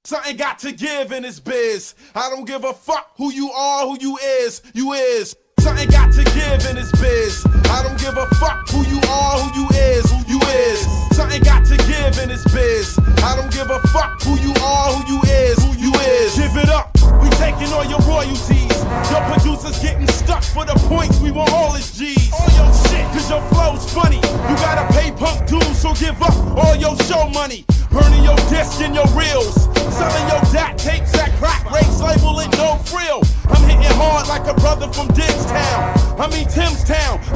Something got to give in this biz. I don't give a fuck who you are, who you is. Something got to give in this biz. I don't give a fuck who you are, who you is. Something got to give in this biz. I don't give a fuck who you are, who you is. Give it up, we taking all your royalties. Your producers getting stuck for the points, we want all his G's. All your shit, cause your flow's funny. You gotta pay punk dues, so give up all your show money. Burning your disc and your reels. Selling your DAT tapes at crack rates, label it no frill. I'm hitting hard like a brother from Timstown.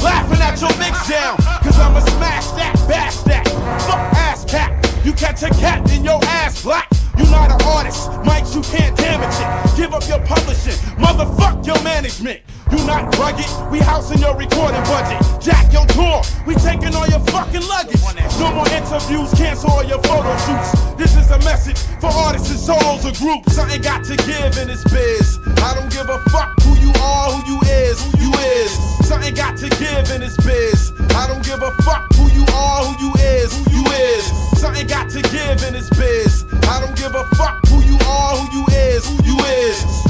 Laughing at your mix down. Cause I'ma smash that, bash that. Fuck ass cat. You catch a cat in your ass black. You not an artist, mics you can't damage it. Give up your publishing, motherfuck your management. You not rugged, we housing your recording budget. Jack your tour, we taking all your fucking luggage. No more interviews, cancel all your photo shoots. This is a message for artists and solos or groups. Something got to give in this biz. I don't give a fuck who you are, who you is. Something got to give in this biz. I don't give a fuck who you are, who you is. Something got to give in this biz. I don't give a fuck who you are, who you is.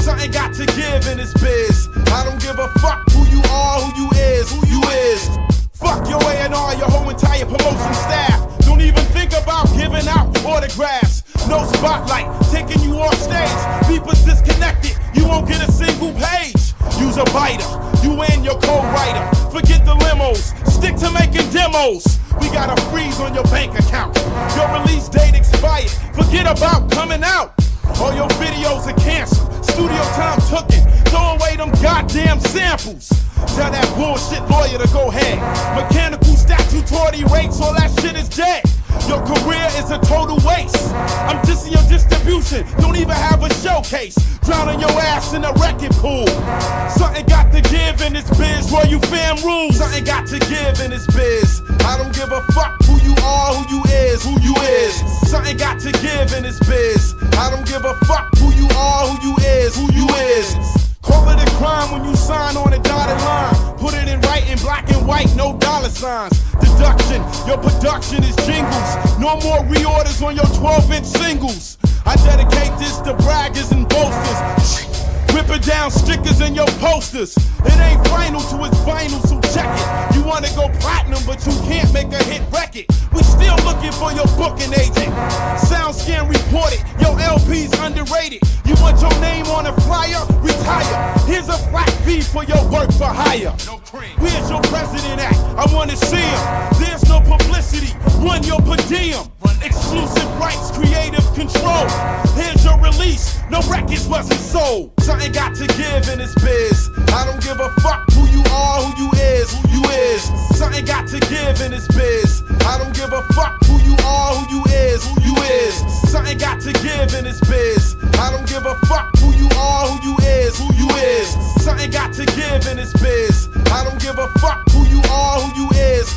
Something got to give in this biz. I don't give a fuck who you are, who you is. Fuck your A&R, your whole entire promotion staff. Don't even think about giving out autographs. No spotlight, taking you off stage. Beepers disconnected, you won't get a single page. Use a biter, you and your co-writer. Forget the limos, stick to making demos. We got a freeze on your bank account. Your release date expired, forget about coming out. All your videos are canceled, studio time tooken. Throw away them goddamn samples. Tell that bullshit lawyer to go ahead. Mechanical statutory rates, all that shit is dead. Your career is a total waste. I'm dissing your distribution, don't even have a showcase. Drowning your ass in a record pool. Something got to give in this biz, where you fam rules. Something got to give in this biz. I don't give a fuck who you are, who you is. Something got to give in this biz. I don't give a fuck who you are, who you is. Call it a crime when you sign on a dotted line. Put it in writing, black and white, no dollar signs. Deduction, your production is jingles. No more reorders on your 12-inch singles. I dedicate this to braggers and boasters. Ripping down stickers and your posters. It ain't final till it's vinyl, so check it. You wanna go platinum, but you can't make a hit record. We still looking for your booking agent. SoundScan reported, your LP's underrated. You want your name on a flyer? Retire. Here's a flat fee for your work for hire. Where's your president at? I wanna see him. There's no publicity, run your per diem. Exclusive rights, creative control. Here's your release, no records wasn't sold. Something got to give in this biz. I don't give a fuck who you are, who you is. Something got to give in this biz. I don't give a fuck who you are, who you is. Something got to give in this biz. I don't give a fuck who you are, who you is. Something got to give in this biz. I don't give a fuck who you are, who you is.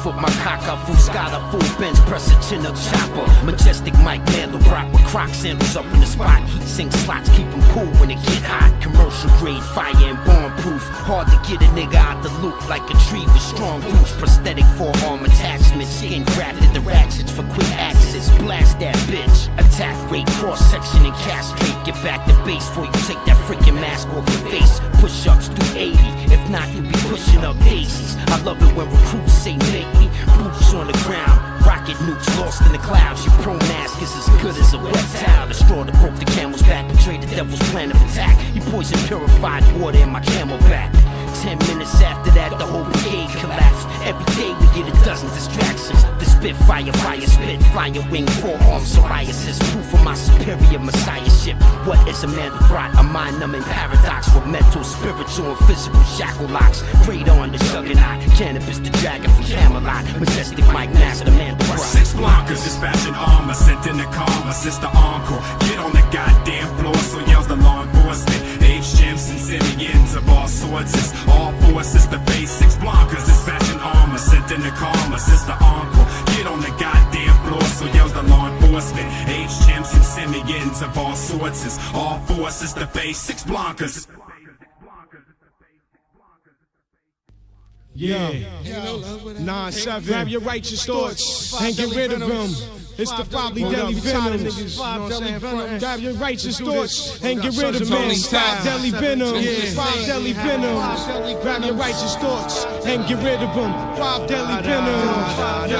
My cock out, full Scott, full bench, press a chin up chopper. Majestic Mike Mandel rock with croc sandals up in the spot. Heat sink slots, keep them cool when it get hot. Commercial grade fire and bomb proof. Hard to get a nigga out the loop like a tree with strong roots. Prosthetic forearm attachment, skin grafted the ratchets for quick access. Blast that bitch. Attack rate, cross section and castrate. Get back to base before you take that freaking mask off your face. Push ups do 80. If not, you be pushing up daisies. I love it when recruits say make me. Boots on the ground, rocket nukes lost in the clouds. Your pro mask is as good as a wet towel. The straw that broke the camel's back betrayed the devil's plan of attack. You poison purified water in my camel back. 10 minutes after that, the whole brigade collapsed. Every day we get a dozen distractions. The spit fire, spit, flying wing, forearm psoriasis. Proof of my superior messiahship. What is a man who brought a mind-numbing paradox with mental, spiritual, and physical shackle locks? Radar the juggernaut, cannabis the dragon from Camelot. Majestic Mike Master, man, 6 blockers dispatching armor sent sent in the karma, sister encore. Get on the goddamn floor, so yells the law enforcement. H-Gems and Simeons of all sorts. It's all four sister face, six Blancas. It's fashion armor, sent in the karma, sister encore. Get on the goddamn floor, so yells the law enforcement. H-Gems and Simeons of all sorts. It's all four sister face, six Blancas. Yeah, 9-7. Grab your righteous thoughts and get rid of them. It's the 5 deadly venoms. Grab your righteous thoughts and get rid of them. 5 deadly venoms. 5 deadly venoms. Grab your righteous thoughts and get rid of them. 5 deadly venoms.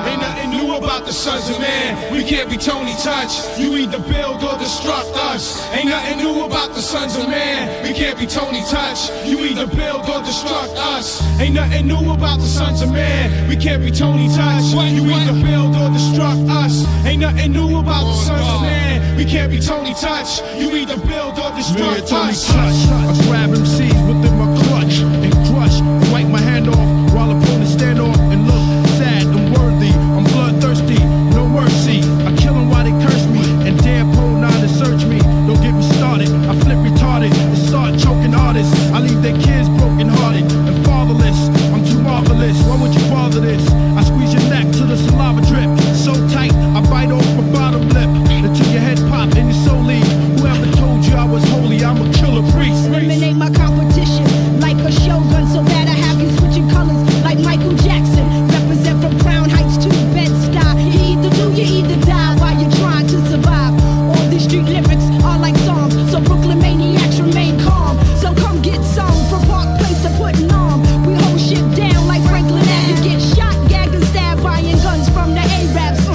Ain't nothing new about the sons of man. We can't be Tony Touch. You either build or destruct us. Ain't nothing new about the sons of man. We can't be Tony Touch. You either build or destruct us. Ain't nothing new about the sons of man. We can't be Tony Touch. You either build or destruct us. Ain't nothing new about the sons of man. We can't be Tony Touch. You either build or destruct us. I grab MCs within my clutch and crush and wipe my hand off while opponents stand off and look sad and worthy. I'm bloodthirsty, no mercy. I kill them while they curse me and dare pull 9 to search me. Don't get me started. I flip retarded and start choking artists. I leave their kids broken hearted and fatherless. I'm too marvelous. Why would you bother this? I squeeze your neck till the saliva drip. So tight, I bite off my bottom lip until your head pop and your soul leave. Whoever told you I was holy, I'm a killer priest. Eliminate my competition like a shogun, so bad I have you switching colors like Michael Jackson. Represent from Crown Heights to Bed-Stuy. You either do, you either die while you're trying to survive. All these street lyrics are like songs, so Brooklyn maniacs remain calm. So come get some from Park Place to Putting On. We hold shit down like Franklin Ave. You get shot, gagged, and stabbed, buying guns from the Arabs.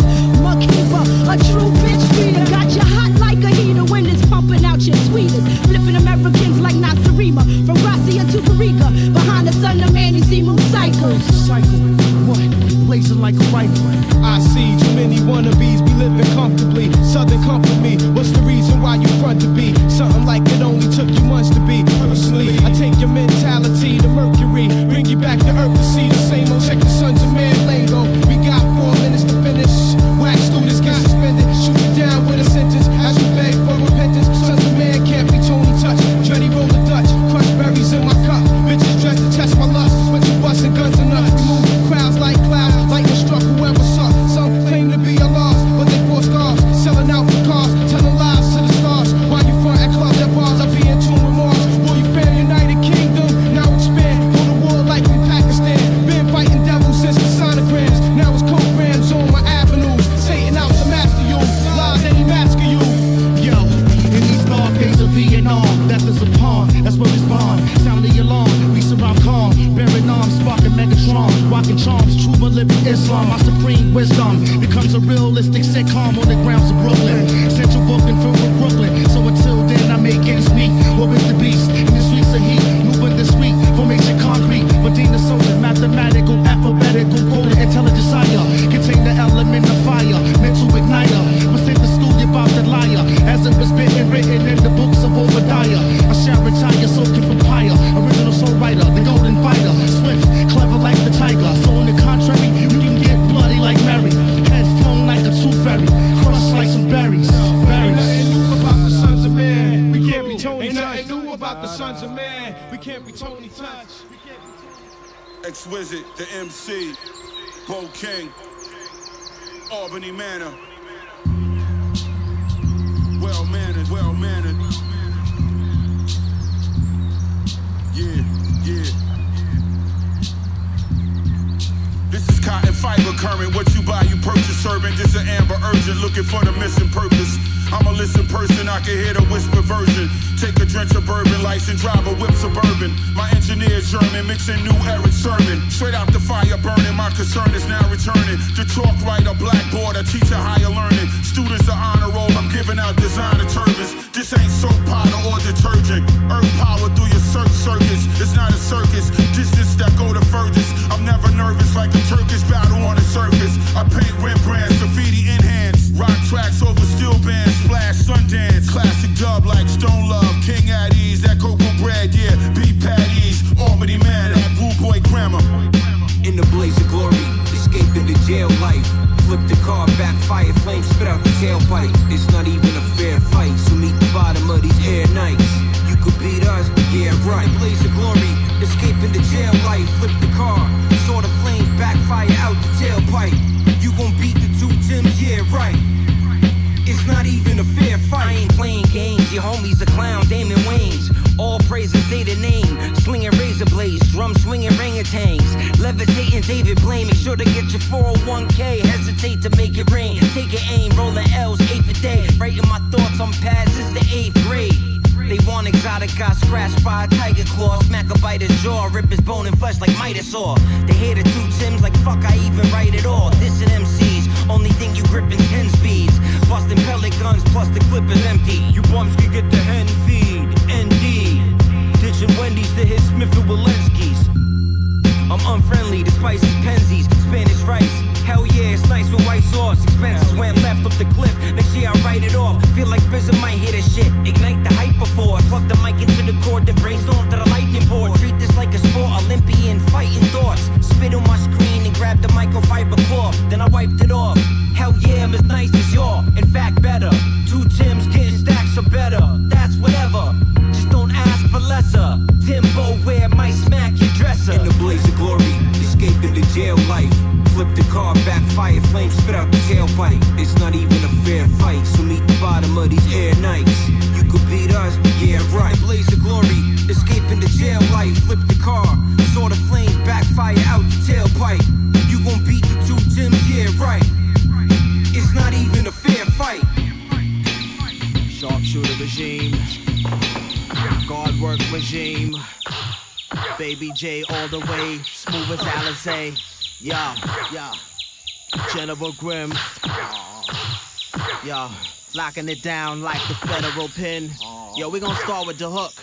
Muck heaver, a true bitch beater. Got you hot like a heater when it's pumping out your tweeters. Flipping Americans like Nasarima, from Gracia to Carica. Behind the sun of man, you see moon cycles. Cycle, what? Blazing like a rifle. I see too many wannabes be living comfortably. Southern comfort me. What's the reason why you front to be? Something like it only took you months to be. Personally, I take your mentality to Mercury, bring you back to Earth to see the same old. Check the sons of man lingo. We got 4 minutes to finish. Wax students get suspended. Shoot you down with a sentence as you beg for repentance. Sons of man can't be Tony Touch. Dreddy roll the Dutch. Crush berries in my cup. Bitches dressed to test my lust. When you busting guns and nuts. We move crowds like clouds. Lightning struck whoever saw. Some claim to be a loss, but they force scars. Selling out for cars, telling lies to the stars. While you front at clubs at bars, I be in tune with Mars. Will you fam United Kingdom? Now expand. Go to war like in Pakistan. Been fighting devils since the sonograms. Now it's programs on my avenues. Satan out to master you. Lies that he master you. Yo, in these dark days of Vietnam, death is upon. That's where we spawn. Sound the alarm, we surround calm. Bearing arms, sparking Megatron. Rocking charms, true but living Islam. My supreme wisdom becomes a realistic sitcom on the grounds of Brooklyn. Central booking filled with Brooklyn. So until then, I make ends meet. What is the beast? In the streets of heat, moving this week. Formation concrete, Medina soldier, mathematical, alphabetical, golden intelligence higher. Contain the element of fire, mental igniter. Present the studio about the liar. As it was written in the books of Obadiah. I shall retire, soaking from fire. Original soul writer, the golden fighter. Swift, clever like the tiger. So on the contrary, you can get bloody like Mary. Head flown like a tooth fairy. Crushed like some berries. Ain't nothing new about the sons of man. We can't be Tony Touch. Ain't nothing new about the sons of man. We can't be Tony Touch. Exquisite, the MC, Bo King, Albany Manor. Well mannered, well mannered. Yeah, yeah. This is cotton fiber current. What you buy, you purchase. Serving just an amber urgent, looking for the missing purpose. I'm a listen person, I can hear the whisper version. Take a drench of bourbon, license drive a whip suburban. My engineer is German, mixing new Eric Sermon. Straight out the fire burning, my concern is now returning. The chalk writer, blackboard, I teach a higher learning. Students are honor roll, I'm giving out designer turbans. This ain't soap powder or detergent. Earth power through your search circuits. It's not a circus, distance that go the furthest. I'm never nervous like a Turkish battle on the surface. I paint Rembrandts, graffiti in hands. Rock tracks over steel bands, splash Sundance. Classic dub like Stone Love, King at Ease, that cocoa bread, yeah. Beef patties, Albany Man, that Rude Boy grammar. In the blaze of glory, escaping the jail life. Flip the car, backfire, flames spit out the tail say the name. Slinging razor blades, drum swinging orangutans. Levitating David Blaine, make sure to get your 401k. Hesitate to make it rain. Take an aim, rolling L's, 8th a day. Writing my thoughts on pads since the 8th grade. They want exotic, got scratched by a tiger claw. Smack a bite his jaw, rip his bone and flesh like Midas saw. They hear the 2 Tims like fuck, I even write it all. Dissing MCs, only thing you gripping 10 speeds. Busting pellet guns, plus the clip is empty. You bums can get the hen feed, ND. Ditching Wendy's to hit Smith and Walensky's. I'm unfriendly, the spice is Penzies, Spanish rice. Hell yeah, it's nice with white sauce. Expenses went left off the cliff. Next year I write it off. Feel like prison might hit a shit. Ignite the hyperforce. Plug the mic into the cord, then brainstorm to the lightning board. Treat this like a sport, Olympian fighting thoughts. Spit on my screen and grab the microfiber cloth. Then I wiped it off. Hell yeah, I'm as nice as y'all. In fact, better. 2 Tims getting stacks are better. That's whatever. Just don't ask for lesser. Timbo wear might smack your dresser. In the blaze of glory, escaping the jail life. Flip the car, backfire, flames spit out the tailpipe. It's not even a fair fight, so meet the bottom of these air nights. You could beat us, yeah right. Blaze of glory, escaping the jail life. Flip the car, saw the flames backfire out the tailpipe. You gon' beat the 2 Tims, yeah right. It's not even a fair fight. Sharpshooter regime, guard work regime, Baby J all the way, smooth as Alizé. Yeah, General Grimm. Yeah, locking it down like the federal pin. Yo, we gon' start with the hook.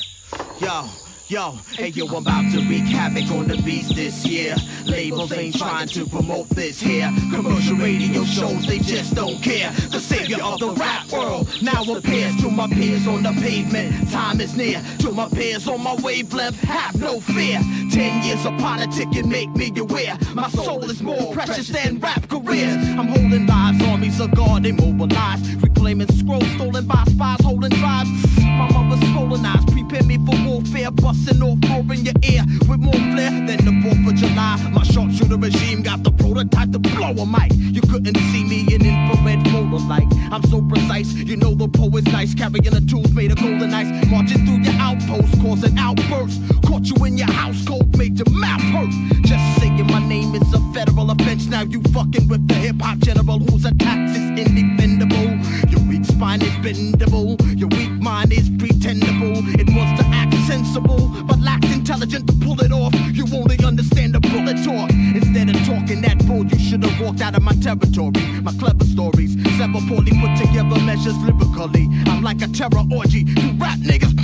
Yo, hey yo, I'm about to wreak havoc on the beats this year. Labels ain't trying to promote this here. Commercial radio shows, they just don't care. The savior of the rap world now appears to my peers on the pavement. Time is near to my peers on my wavelength. Have no fear. 10 years of politicking make me aware. My soul is more precious than rap careers. I'm holding lives, armies of God immobilized. Reclaiming scrolls stolen by spies holding tribes. My mother's swollen eyes prepare me for warfare. Busting off over in your ear with more flair than the 4th of July. My sharpshooter regime got the prototype to blow a mic. You couldn't see me in infrared photo light. I'm so precise, you know the poet's nice. Carrying the tools made of golden ice. Marching through your outposts, causing outbursts. Caught you in your house cold, made your mouth hurt. Just saying my name is a federal offense. Now you fucking with the hip-hop general whose attacks is indefendable. Your weak spine is bendable. Your weak mind is pretendable. It wants to act sensible, but lacks intelligence to pull it off. You only understand the bullet talk. Instead of talking that bull, you should have walked out of my territory. My clever stories, several poorly put together measures lyrically. I'm like a terror orgy. You rap niggas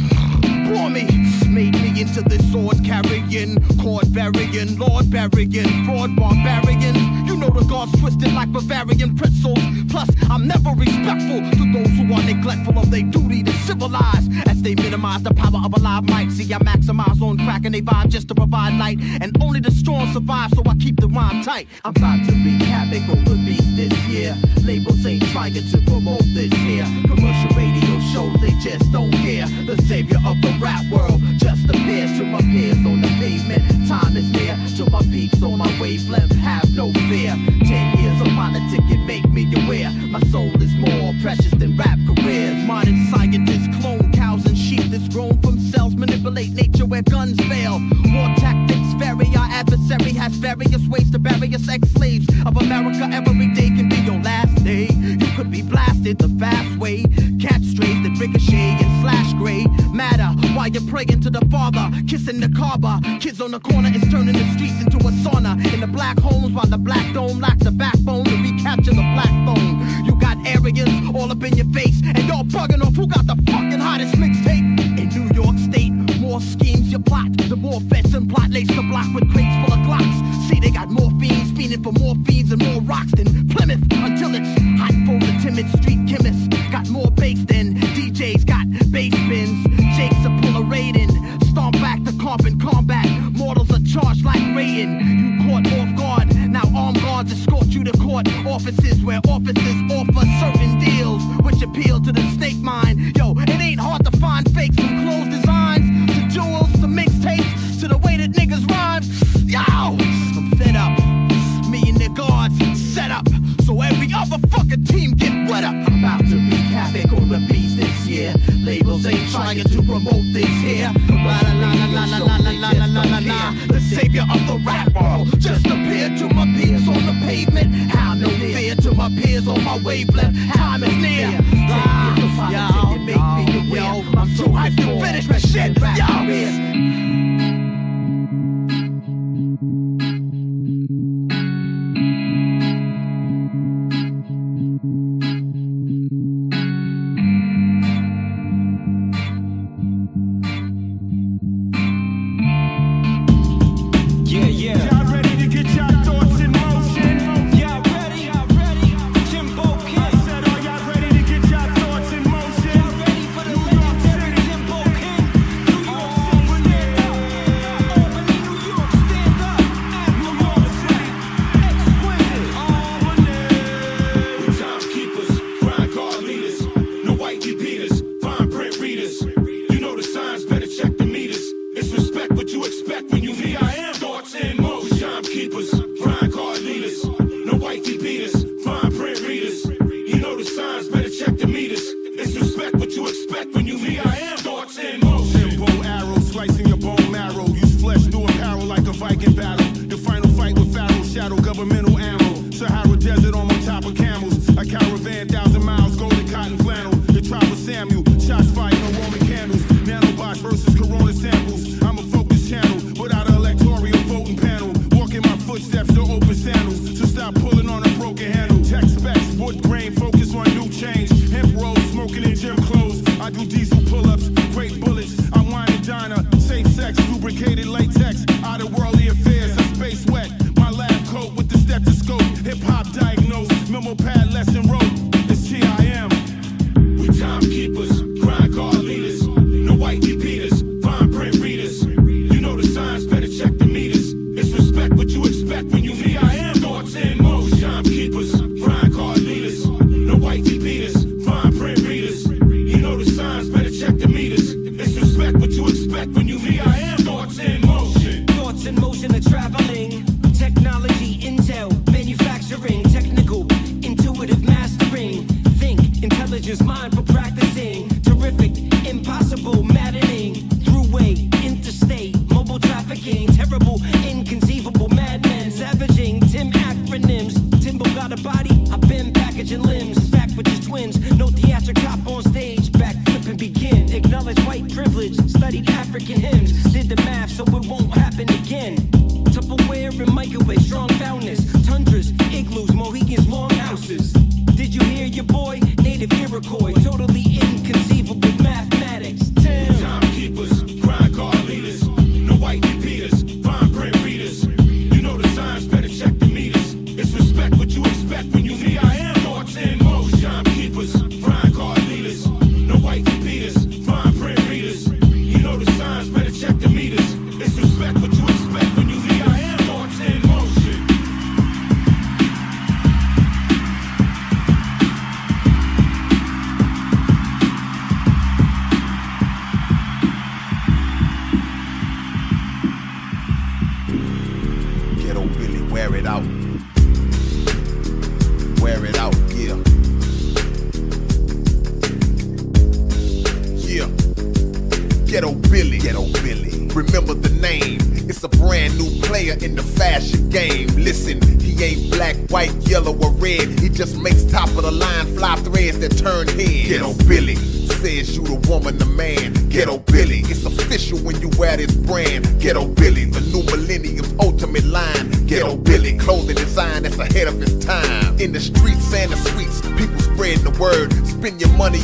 bore me. Made me into this sword carrying, cord burying, lord burying, fraud barbarians. You know the guards twisted like Bavarian pretzels. Plus, I'm never respectful to those who are neglectful of their duty to civilize. As they minimize the power of a live mic. See, I maximize on crack and they vibe just to provide light. And only the strong survive, so I keep the rhyme tight. I'm about to wreak havoc on the beat this year. Labels ain't trying to promote this here. Commercial radio shows, they just don't care. The savior of the rap world just appears to my peers on the pavement. Time is near to my peeps on my wavelength. Have no fear. 10 years of politicking make me aware. My soul is more precious than rap careers. Modern scientists clone cows and sheep that's grown from cells. Manipulate nature where guns fail. War tactics vary. Our adversary has various ways to bury us ex-slaves of America. Every day can be your last day. You could be blasted the fast way. Catch strays that ricochet and slash gray matter while you're praying to the Father, kissing the Kaaba. Kids on the corner is turning the streets into a sauna. In the black homes while the black dome lacks a backbone to recapture the black bone. You got Aryans all up in your face, and y'all bugging off who got the fucking hottest mixtape in New York State. More schemes you plot, the more feds and plot lace the block with crates full of Glocks. See, they got more fiends fiending for more fiends and more rocks than Plymouth until it's hot for the timid street chemists. Got more bass than DJs got bass bins. Jakes are pull a raid in, stomp back the carbon combat. Mortals are charged like raiding. You caught off guard, now armed guards escort you to court offices where officers offer certain deals which appeal to the snake mind. Yo, it ain't hard to find fakes from clothes designs to jewels to mixtapes to the way that niggas rhyme. Yo, I'm fed up. Me and the guards set up so every other fucking team get wet up. I'm about to wreak havoc on the beats this year. Labels ain't trying to promote this here. La la la la ears on my wavelength. Time is near. Y'all make me aware. I'm too hyped to finish my shit. Y'all.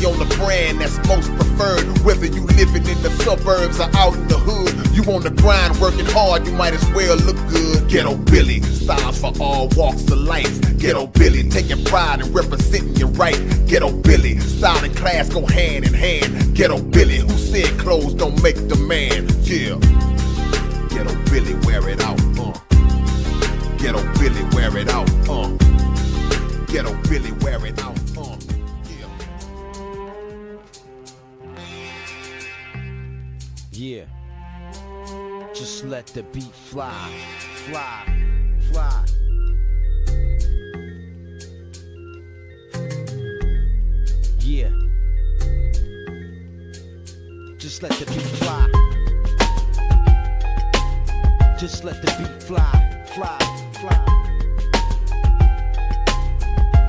On the brand that's most preferred. Whether you living in the suburbs or out in the hood, you on the grind working hard, you might as well look good. Ghetto Billy, styles for all walks of life. Ghetto Billy, taking pride in representing your right. Ghetto Billy, style and class go hand in hand. Ghetto Billy, who said clothes don't make the man? Yeah. Ghetto Billy, wear it out. Ghetto Billy, wear it out. Ghetto Billy, wear it out. Yeah, just let the beat fly, fly, fly. Yeah, just let the beat fly. Just let the beat fly, fly, fly.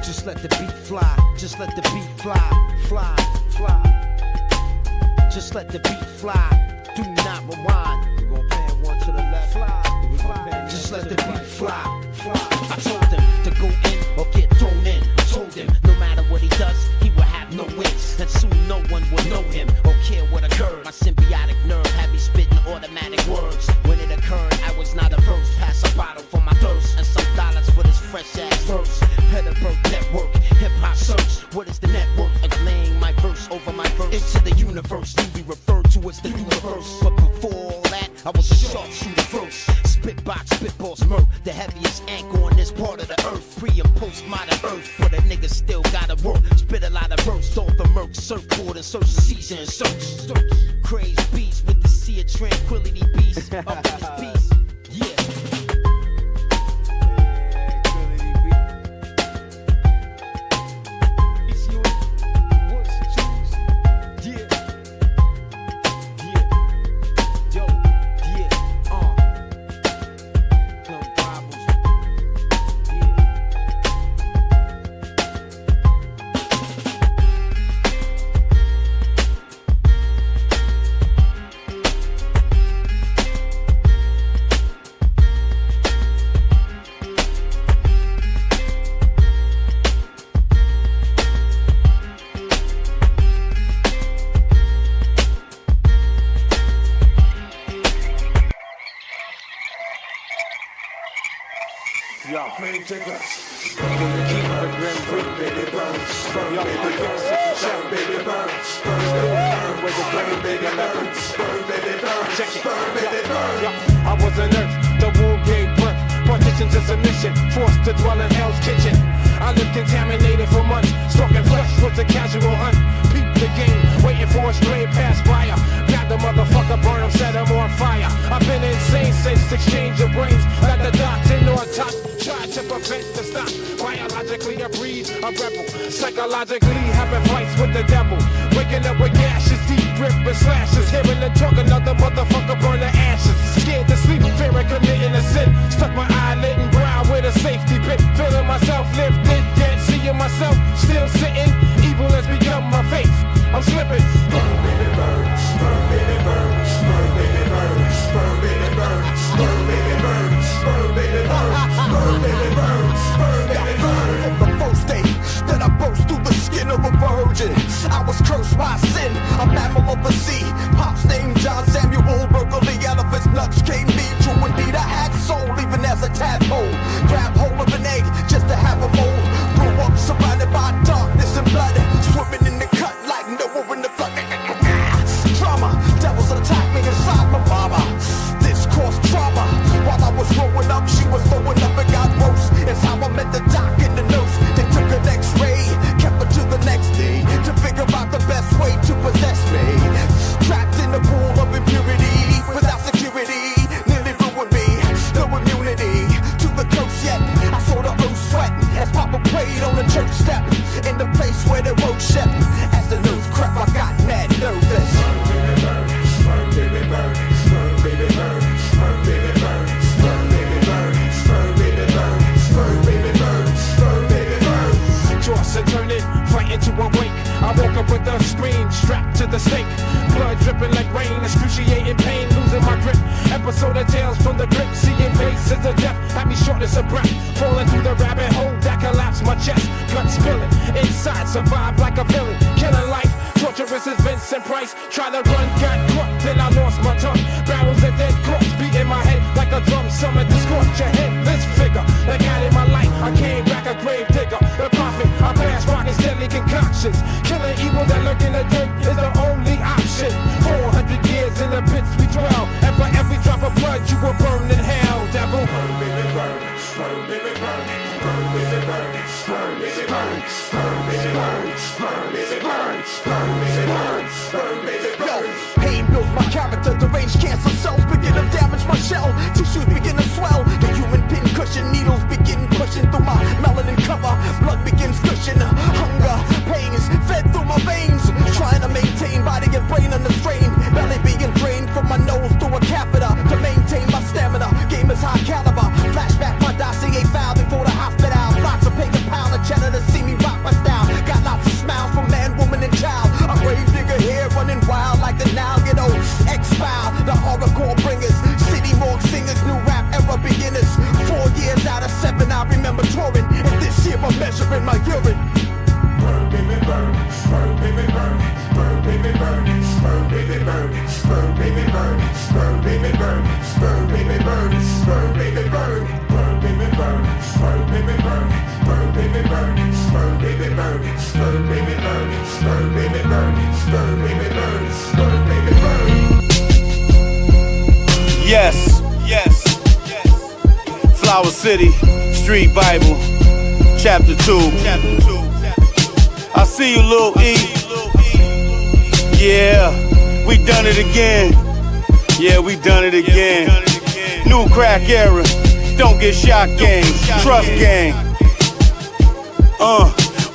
Just Just let the beat fly, just let the beat fly, fly, fly. Just let the beat fly, do not rewind. We gon' pan one to the left, fly, fly. Just let the beat fly, fly. I told him to go in or get thrown in. I told him no matter what he does, he will have no wins. And soon no one will know him or care what occurred. My symbiotic nerve had me spitting automatic words. When it occurred, I was not averse. Pass a bottle for my thirst and some dollars for this fresh ass verse. Peterborough Network, hip-hop search. What is the network? Of laying my verse over my verse into the universe. You be referred to as the universe. But before all that, I was a sharpshooter first. Spitbox, spitballs, murk. The heaviest anchor on this part of the earth. Pre and post modern earth. But a nigga still gotta work. Spit a lot of verse. Dolphin murk, surfboard and search the season and search. Crazy beats with the sea of tranquility beast. Up in this piece. Yeah. Yo, man, check us. Keep the grim free, baby, burn. Yo, we can't sit and shout, baby, burn. Burn, with the burn, baby, burn. Burn, baby, burn. Check it. Burn, baby, burn. Yo, I was a nurse, the womb gave birth. Partition to submission, forced to dwell in hell's kitchen. I lived contaminated for months. Stalking flesh was a casual hunt. Peep the game, waiting for a stray pass by. Got the motherfucker, burn him, set him on fire. I've been insane since exchange of brains. Let the dots in or top. Try to prevent the stop. Biologically a breed, a rebel. Psychologically having fights with the devil. Waking up with gashes, deep grip and slashes. Hearing the talk, another motherfucker burn the ashes. Scared to sleep, fearing committing a sin. Stuck my eyelid and brow with a safety pin. Feeling myself lifted, yet seeing myself still sitting. Evil has become my faith. I'm slipping. Burn, baby, burn. Burn, baby, burn. Burn, baby, burn. Burn, baby, burn. Burn, baby, burn. Burn, baby, burn. Burn, baby, burn. Burn, baby, burn. From the first day that I burst through the skin of a virgin, I was cursed by sin, a mammal of the sea. Pop's name John Samuel Berkeley. Out of his nuts came me. True indeed, I had soul, even as a tadpole. Grab hold of an egg just to have a mold. Grew up surrounded by darkness and blood, swimming in the cut like Noah in the flood. Trauma, devils attacked me inside my mama. This caused trauma. While I was growing up, she was throwing up and got worse. It's how I met the doc and the nurse. They took an x-ray, kept her to the next day to figure out the best way to possess me. Trapped in the pool of impurity, without security, nearly ruined me. No immunity to the curse yet. I saw the earth sweat as Papa prayed on the church step in the place where the road ship. As the news crept, I got mad nervous. Burn, baby, burn. Burn, baby, burn. Burn, baby, burn. Burn, baby, burn. Burn, baby, burn. Burn, baby, burn. Burn, baby, burn. Toss and turn it, fighting to awake. I woke up with a scream strapped to the stake. Blood dripping like rain, excruciating pain, losing my grip. Episode of tales from the grip, seeing faces of death. Had me shortness of breath, falling through the rabbit hole that collapsed my chest. Blood spilling, inside survived like a villain. Killing life, torturous as Vincent Price. Try to run, got caught, then I lost my tongue. Barrels and dead corpse beating my head like a drum. Summoned to scorch a headless figure. Like God in my life, I came back a grave digger. The prophet, I blast rockets, deadly concoctions. Killing evil that lurk in the dirt is the only option. 400 years in the pits we dwell, and for every drop of blood you will burn in hell, devil. Burn, baby, burn. Burn, baby, burn. Burn, baby, burn. Burn, baby, burn. Burn, baby, burn. Burn, baby, burn. Burn, baby, burn. Burn, baby, burn. Pain builds my character. Deranged cancer cells begin to damage my shell. Tissues begin to swell. The human pin cushion needles begin pushing through my melanin cover. Blood begins gushing. Hunger, pains fed through my veins. Trying to maintain body and brain under strain. Belly being drained from my nose through a catheter to maintain my stamina. Game is high caliber. Flashback my dossier file before the hospital. Lots of paper pound of cheddar to see me Bird, baby, bird. Bird, baby, bird. Bird, baby, bird. Bird, baby, bird. Bird, baby, bird. Bird, baby, bird. Bird, baby, bird. Bird, baby, bird. Bird, baby, bird. Bird, baby, bird. Bird, baby, bird. Bird, baby, bird. Bird, baby, bird. Bird, baby, bird. Bird, baby, bird. Yes, yes, yes. Flower City, Street Bible, Chapter 2. I see you, Lil E. Yeah, we done it again. Yeah, we done it again. New crack era. Don't get shot gang. Trust gang.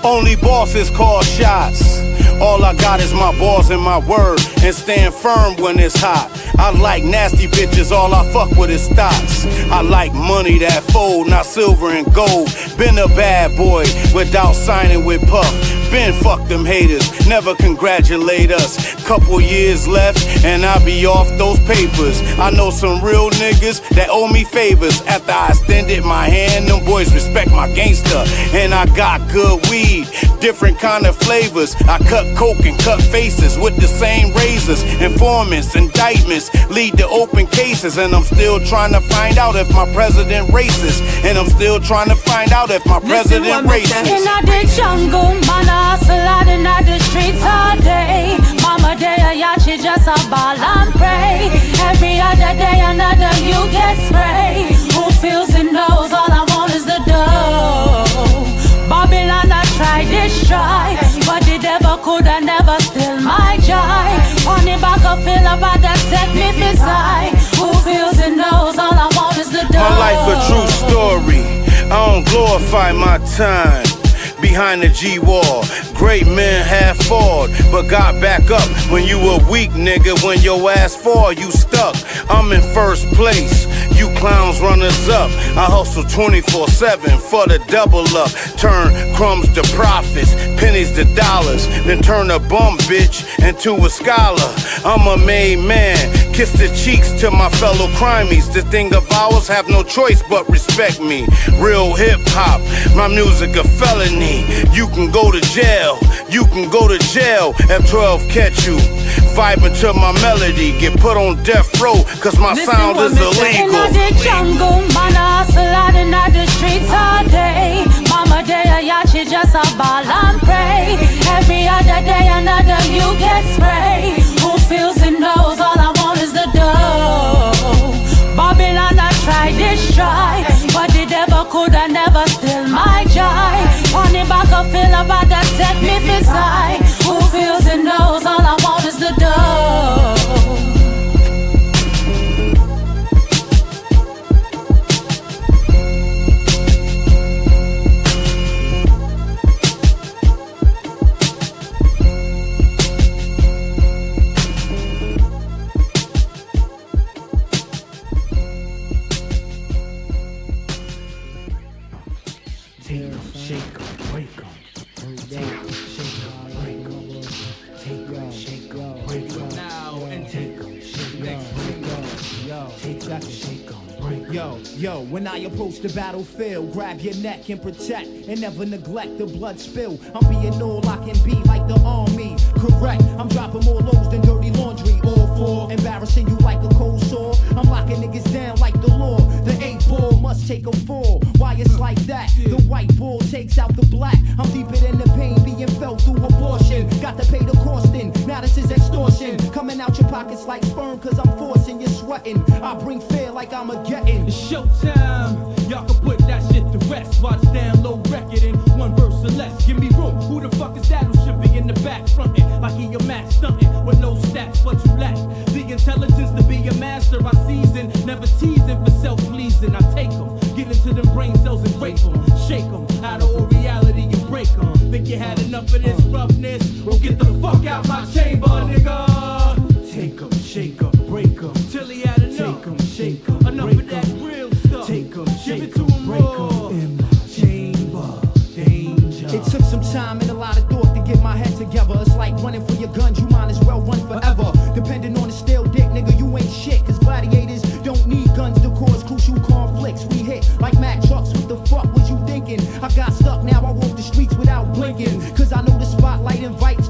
Only bosses call shots. All I got is my balls and my word, and stand firm when it's hot. I like nasty bitches, all I fuck with is stocks. I like money that fold, not silver and gold. Been a bad boy without signing with Puff. Been fuck them haters, never congratulate us. Couple years left and I be off those papers. I know some real niggas that owe me favors. After I extended my hand, them boys respect my gangster. And I got good weed, different kind of flavors. I cut coke and cut faces with the same razors. Informants, indictments lead to open cases. And I'm still trying to find out if my president racist. And I'm still trying to find out if my president racist. In the jungle, man, I hustle out in the streets all day. Mama day, yeah, she just a ball and pray. Every other day, another you get sprayed. Who feels and knows, all I want is the dough. Babylon, I try, destroy, but the devil could have never steal my joy. On the back of feel about that take me beside. Who feels and knows, all I want is the dough. My life a true story, I don't glorify my time. Behind the G-wall, great men have fought, but got back up when you were weak, nigga. When your ass fall, you stuck. I'm in first place, you clowns runners up. I hustle 24/7 for the double up. Turn crumbs to profits, pennies to dollars, then turn a bum bitch into a scholar. I'm a made man, kiss the cheeks to my fellow crimies. The thing of ours have no choice but respect me. Real hip-hop, my music a felony. You can go to jail, you can go to jail if 12 catch you. Vibing to my melody, get put on death row, cause my sound is illegal. In the jungle, man, I hustle out in the streets all day. Mama day, yeah, she just a ball and pray. Every other day, another you get sprayed. Who feels and knows, all I want is the dough. Babylon, I try, destroy, but the devil could have never steal my joy. On the back of feel about that take me beside. Who feels and knows, all I want is the dough. Yo, when I approach the battlefield, grab your neck and protect, and never neglect the blood spill. I'm being all I can be like the army, correct. I'm dropping more loads than dirty laundry, all for embarrassing you like a cold sore. I'm locking niggas down like the law. The 8-ball must take a fall. Why it's like that? The white ball takes out the black. I'm deeper than the pain being felt through abortion. Got to pay the costing, now this is extortion. Coming out your pockets like sperm, cause I'm forcing you sweating. I bring fear like I'm a getting. It's showtime, y'all can put that shit to rest. Watch download record in one verse or less. Give me room, who the fuck is that who should be in the back frontin'? Like he a match stuntin' with no stats, but you lack the intelligence to be a master. I season, never teasing for self-pleasing. I take them, get into them brain cells and rape them, shake them, out of all reality and break them. Think you had enough of this roughness? Well, get the fuck out my chamber, nigga. Take them, shake them, break them, till he had enough. Take them, shake them, enough of that real stuff. Take them, shake them, break them, in my chamber, danger. It took some time and a lot of thought to get my head together. It's like running for your guns, you might as well run forever. Depending on the steel dick, nigga, you ain't shit. Cause gladiators don't need guns to cause crucial conflicts. We hit like Mack trucks, what the fuck was you thinking? I got stuck, now I walk the streets without blinking. Cause I know the spotlight invites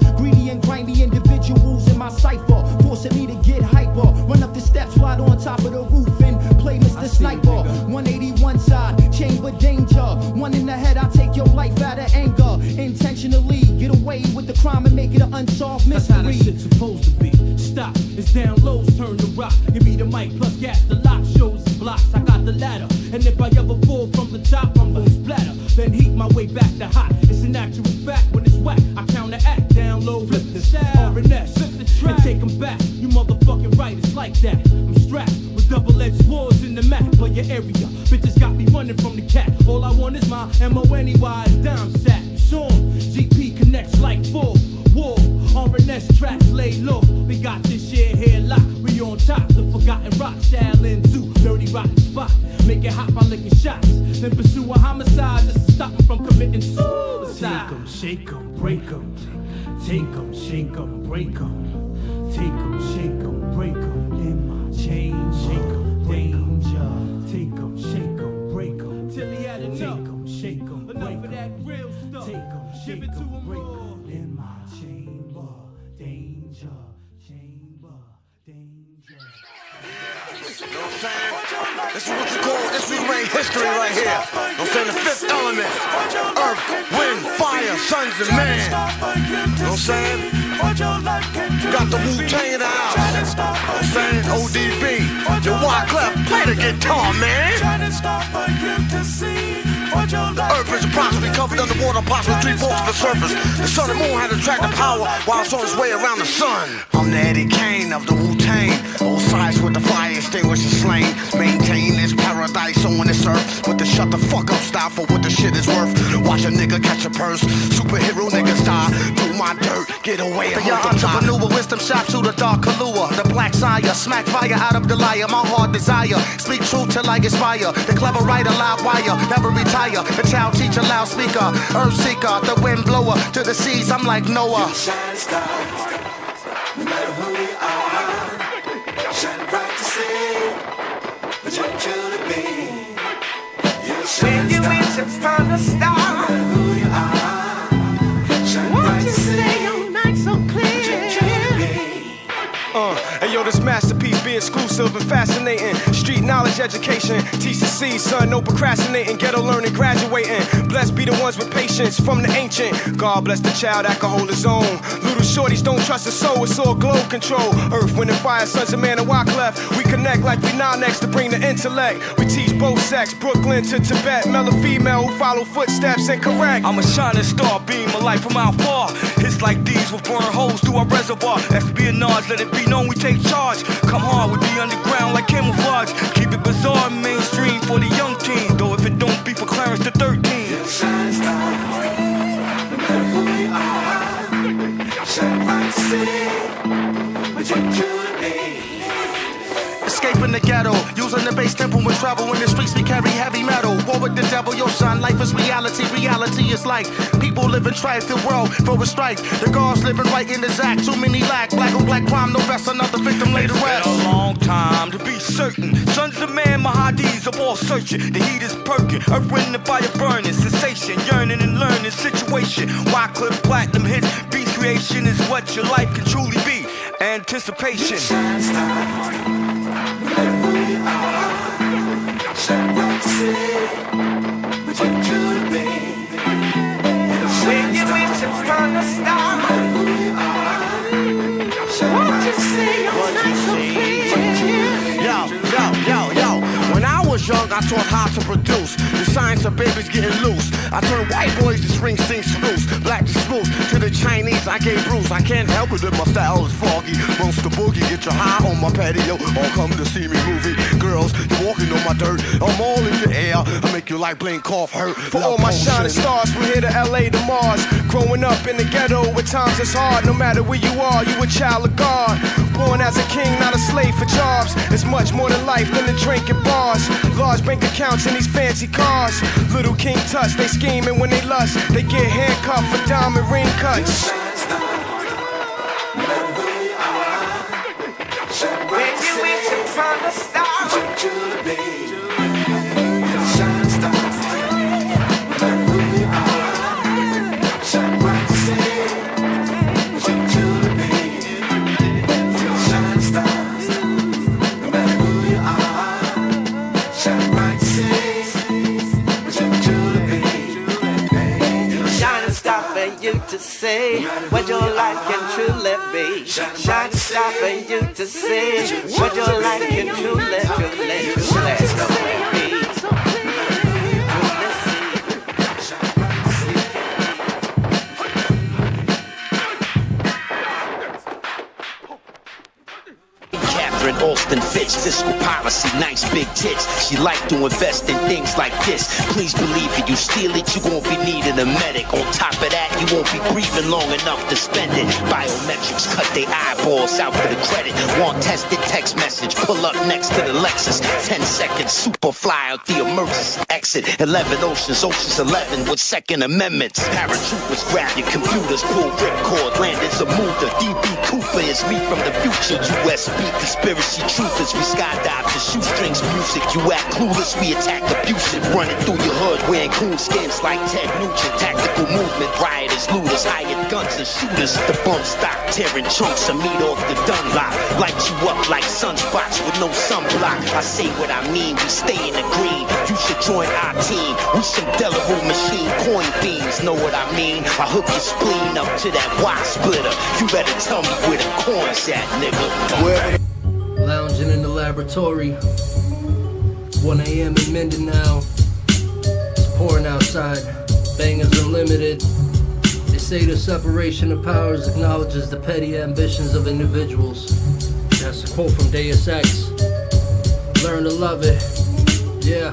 top of the roof and play Mr. Sniper. 181 side, chamber danger. One in the head, I take your life out of anger. Intentionally get away with the crime and make it an unsolved mystery. That's how that shit's supposed to be. Stop, it's down lows, turn to rock. Give me the mic plus gas, the lock shows and blocks. I got the ladder, and if I ever fall from the top, I'm gonna splatter. Then heat my way back to hot. It's an actual fact when it's whack. I counteract, down low, flip the style, R&S, flip the track, and take them back. You motherfucking right, it's like that. I'm strapped with double-edged swords in the map of your area. Bitches got me running from the cat. All I want is my M-O-N-E-Y dime sack. Sean, GP connects like full war. R&S tracks lay low. We got this shit here locked. We on top, the forgotten rock. Shaolin Zoo, dirty rotten spot. Make it hot by licking shots. Then pursue a homicide just to stop them from committing suicide. Shake 'em, break 'em. Take 'em, shake 'em, break 'em. Take 'em, shake 'em, break 'em. In my chain, shake 'em, danger. Take 'em, shake 'em, break 'em. Till he had enough. Take 'em, shake 'em, break 'em. Enough of that real stuff. Take 'em, Give shake it to 'em, 'em break all. 'em. In my chamber, danger. Chamber, danger. You know what I'm saying? This is what you call, this is made history right here. You know what I'm saying? The fifth element. Earth, wind, fire, sons and man. You know what I'm saying? You got the Wu-Tang in the house. You know what I'm saying? ODB. Your Wyclef, play the guitar, man. The earth is approximately covered underwater, approximately 3/4 of the surface. The sun and moon had attractive power while it's on its way around the sun. I'm the Eddie Kane of the Wu-Tang. All sides with the fire extinguisher slain. Maintain this paradise on this earth with the shut the fuck up style for what the shit is worth. Watch a nigga catch a purse. Superhero niggas die. Do my dirt, get away and Your entrepreneur, wisdom sharpshooter, dark Kahlua. The black sire, smack fire out of the liar. My heart desire, speak truth till I inspire. The clever writer, live wire, never retire. The child teacher, loudspeaker, earth seeker, the wind blower to the seas. I'm like Noah. Shine star, no matter who you are. Shine bright to see what you could be. You're a shining star, from the start. No matter who you are. Shine bright to see your night so clear. Hey yo, this masterpiece be exclusive and fascinating. Street knowledge, education, teach the seed, son, no procrastinating. Ghetto learning, graduating. Blessed be the ones with patience from the ancient. God bless the child that can hold his own. Little shorties don't trust the soul, it's all glow control. Earth, wind and fire, sons of man and Wyclef. We connect like we now next to bring the intellect. We teach both sex, Brooklyn to Tibet. Male or female who follow footsteps and correct. I'm a shining star, beam a light from out far. Hits like these will burn holes through our reservoir. Espionage, let it be known we take charge. Come hard with the underground like camouflage. Keep it bizarre and mainstream for the young king. Though if it don't be for Clarence the 13. You're a shining star, no matter who you are. Shine bright to see what you could be. Escaping the ghetto, using the base temple with trouble. In the streets we carry heavy metal. War with the devil, your son, life is reality. Reality is like people live in strife, the world full with strife. The guards living right in the zack, too many lack. Black on black crime, no rest, another victim laid to rest. It's been a long time to be certain. Sons of man, Mahadis of all searching. The heat is perking, earth, wind, and fire burning. Sensation, yearning and learning situation. Wyclef platinum hits, beast creation is what your life can truly be. Anticipation. Shine star, no matter who you are. Shine bright to see what you could be. When you reach from the start, no matter who you are. Shine bright to see your night so clear. Yo. When I was young, I taught how to produce. The science of babies getting loose. I turned white boys to Springsteen spruce. Black to spruce. To the Chinese, I gave Bruce. I can't help it if my style is foggy. Roast the boogie, get you high on my patio. Or come to see me movie. Girls, you're walking on my dirt. I'm all in the air. I make you like blink, cough, hurt. For all my shining stars from here to LA to Mars. Growing up in the ghetto with times it's hard. No matter where you are, you a child of God. Born as a king, not a slave for jobs. It's much more than life than the drink at bars. Large bank accounts in these fancy cars. Little King Tuts, they scheming when they lust. They get handcuffed for diamond ring cuts. When you reach from the start, what you could be. Shine star, no matter who you are. Shine bright to see what you could be. Shine star, no matter who you you to see what your life can truly be. Shine a star for you to see what your life can truly be. Austin Fitch, fiscal policy, nice big tits. She like to invest in things like this. Please believe it, you steal it, you gon' be needing a medic. On top of that, you won't be breathing long enough to spend it. Biometrics cut their eyeballs out for the credit. Want tested text message, pull up next to the Lexus. 10 seconds, super fly out the emergency exit. 11 oceans, Ocean's 11 with Second Amendments. Paratroopers grab your computers, pull ripcord, landed Zamuda. DB Cooper is me from the future. USB conspiracy truthers, we skydive to shoestrings music. You act clueless, we attack abusive. Running through your hood, wearing cool skins like Ted Nugent. Tactical movement, rioters, looters, hired guns and shooters. The bump stock, tearing chunks of meat off the Dunlop. Light you up like sunspots with no sunblock. I say what I mean, we stay in the green. You should join our team. We some Delaware machine coin fiends, know what I mean? I hook your spleen up to that Y splitter. You better tell me where the coin's at, nigga. Lounging in the laboratory, 1 a.m. in Mindanao. It's pouring outside, bangers unlimited. They say the separation of powers acknowledges the petty ambitions of individuals. That's a quote from Deus Ex. Learn to love it, yeah.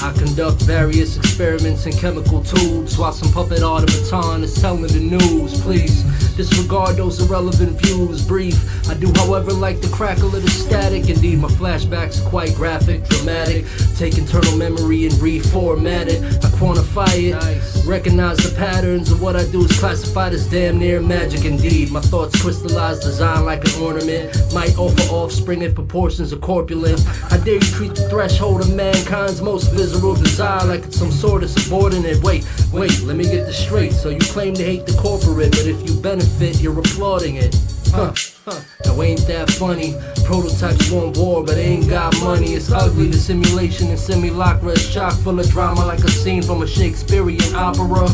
I conduct various experiments in chemical tubes while some puppet automaton is telling the news. Please disregard those irrelevant views. Brief, I do however like the crackle of the static. Indeed, my flashbacks are quite graphic, dramatic. Take internal memory and reformat it. I quantify it, recognize the patterns of what I do is classified as damn near magic indeed. My thoughts crystallize, design like an ornament. Might offer offspring if proportions are corpulent. I dare you treat the threshold of mankind's most visceral desire like it's some sort of subordinate. Wait, let me get this straight. So you claim to hate the corporate, but if you benefit, you're applauding it. Now ain't that funny? Prototypes want war, but they ain't got money. It's ugly, the simulation and simulacra is chock full of drama like a scene from a Shakespearean opera.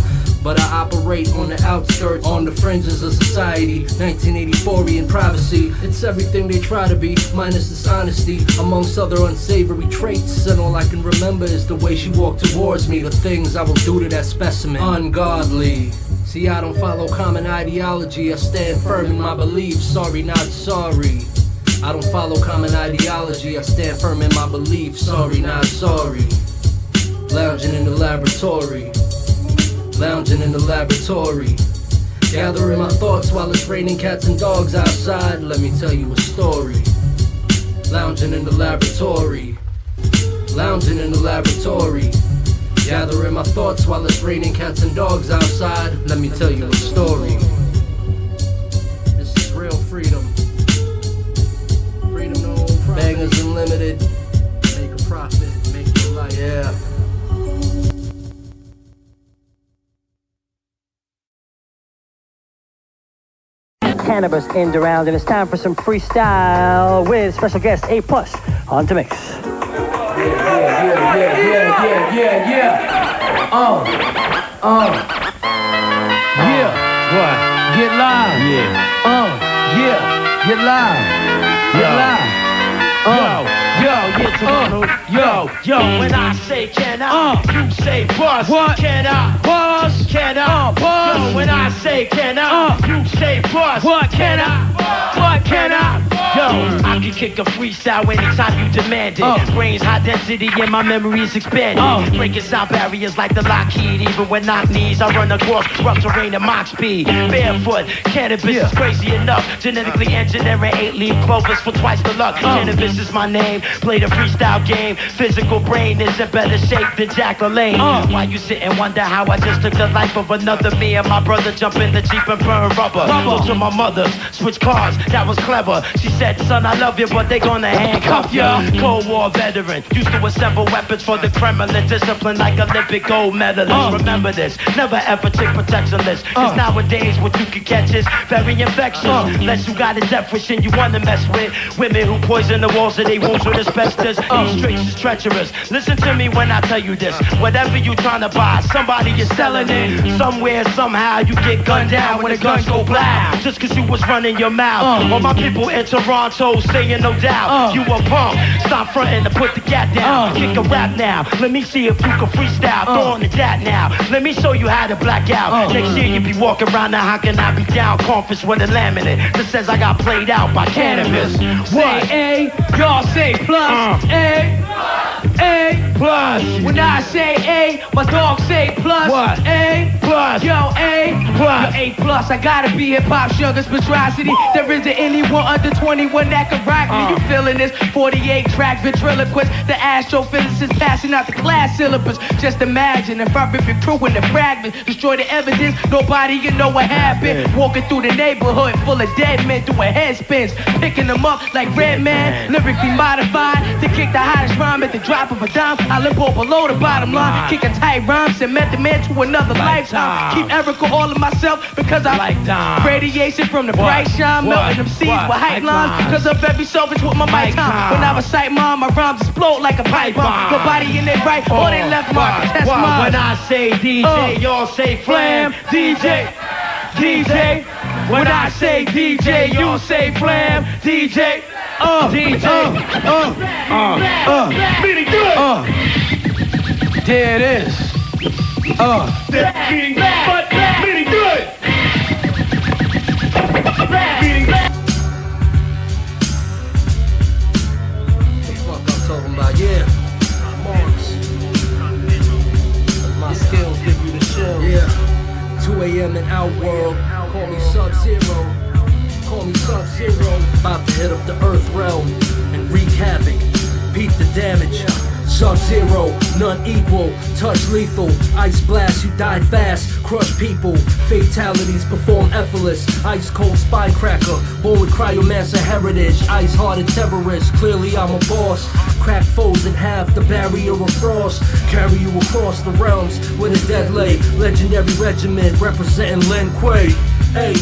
But I operate on the outskirts, on the fringes of society. 1984 privacy, it's everything they try to be, minus dishonesty, amongst other unsavory traits. And all I can remember is the way she walked towards me, the things I will do to that specimen. Ungodly. See, I don't follow common ideology, I stand firm in my beliefs. Sorry, not sorry. I don't follow common ideology, I stand firm in my beliefs. Sorry, not sorry. Lounging in the laboratory. Lounging in the laboratory, gathering my thoughts while it's raining cats and dogs outside. Let me tell you a story. Lounging in the laboratory, lounging in the laboratory, gathering my thoughts while it's raining cats and dogs outside. Let me tell you a story. This is real freedom. Freedom, no profit. Bangers unlimited. Make a profit, make your life. Yeah. Cannabis in the round, and it's time for some freestyle with special guest A+ on the mix. Yeah. What? Get live. Get live. Get live. Yo, when I say can I, you say bust. What? Can I bust? Can I bust? Yo, when I say can I, you say bust. What? Can I? What can I? Yo, I can kick a freestyle anytime you demand it. Brains high density and my memory is expanded. Breaking sound barriers like the Lockheed. Even when knock knees, I run across rough terrain at Mach speed. Barefoot, cannabis is crazy enough. Genetically engineering 8-leaf clovers for twice the luck. Cannabis is my name. Play the freestyle game. Physical brain is in better shape than Jack LaLanne. Why you sit and wonder how I just took the life of another? Me and my brother jump in the Jeep and burn rubber. Go to my mother, switch cars, that was clever. She said, son, I love love you, but they gonna handcuff ya. Cold War veteran, used to assemble weapons for the Kremlin. Discipline like Olympic gold medalist. Remember this, never ever take protectionless. Cause nowadays what you can catch is very infectious. Unless you got a death wish and you wanna mess with women who poison the walls of their wombs with asbestos. These streets is treacherous. Listen to me when I tell you this. Whatever you trying to buy, somebody is selling it. Somewhere, somehow, you get gunned down when the guns go black. Just cause you was running your mouth. All my people in Toronto saying no doubt. You a punk. Stop fronting to put the gat down. Kick a rap now. Let me see if you can freestyle. Throw on the dat now. Let me show you how to black out. Next year you be walking around now. How can I be down? Conference with a laminate that says I got played out by cannabis. What? Say A, y'all say plus. A plus. When I say A, my dog say plus. What? A plus. Yo, A plus. Yo, A plus. I gotta be hip-hop's youngest monstrosity. There isn't anyone under 21 that can rock me. You feeling this? 48 track ventriloquist. The astrophysicist passing out the class syllabus. Just imagine if I rip your crew into fragments, destroy the evidence, nobody can know what happened. Walking through the neighborhood full of dead men doing head spins, picking them up like Red Man, lyrically modified to kick the hottest rhyme at the drop of a dime. I live all below the bottom line, kicking tight rhymes and met the man to another lifetime. Keep Erica all of myself because I like radiation from the bright shine, melting them seeds with hype lines. Cause I'm very selfish with my mic time. When I recite mine, my rhymes explode like a pipe bomb. Nobody in their right or they left mark. Test mine. When I say DJ, y'all say flam. DJ. When I say DJ, you say flam. DJ. Meaning good. There it is. Meaning bad, but bad. Meaning good. Meaning bad. The fuck I'm talking about, yeah. Marks. My skills give you the chill. Yeah. 2 a.m. in Outworld. Call me Sub-Zero. Call me Sub-Zero. About to hit up the Earth realm and wreak havoc. Beat the damage. Sub-Zero, none equal, touch lethal, ice blast, you die fast, crush people, fatalities perform effortless, ice cold spine cracker, born with cryomancer heritage, ice hearted terrorist, clearly I'm a boss, crack foes in half, the barrier of frost, carry you across the realms with a dead lay, legendary regiment representing Lin Kuei, hey.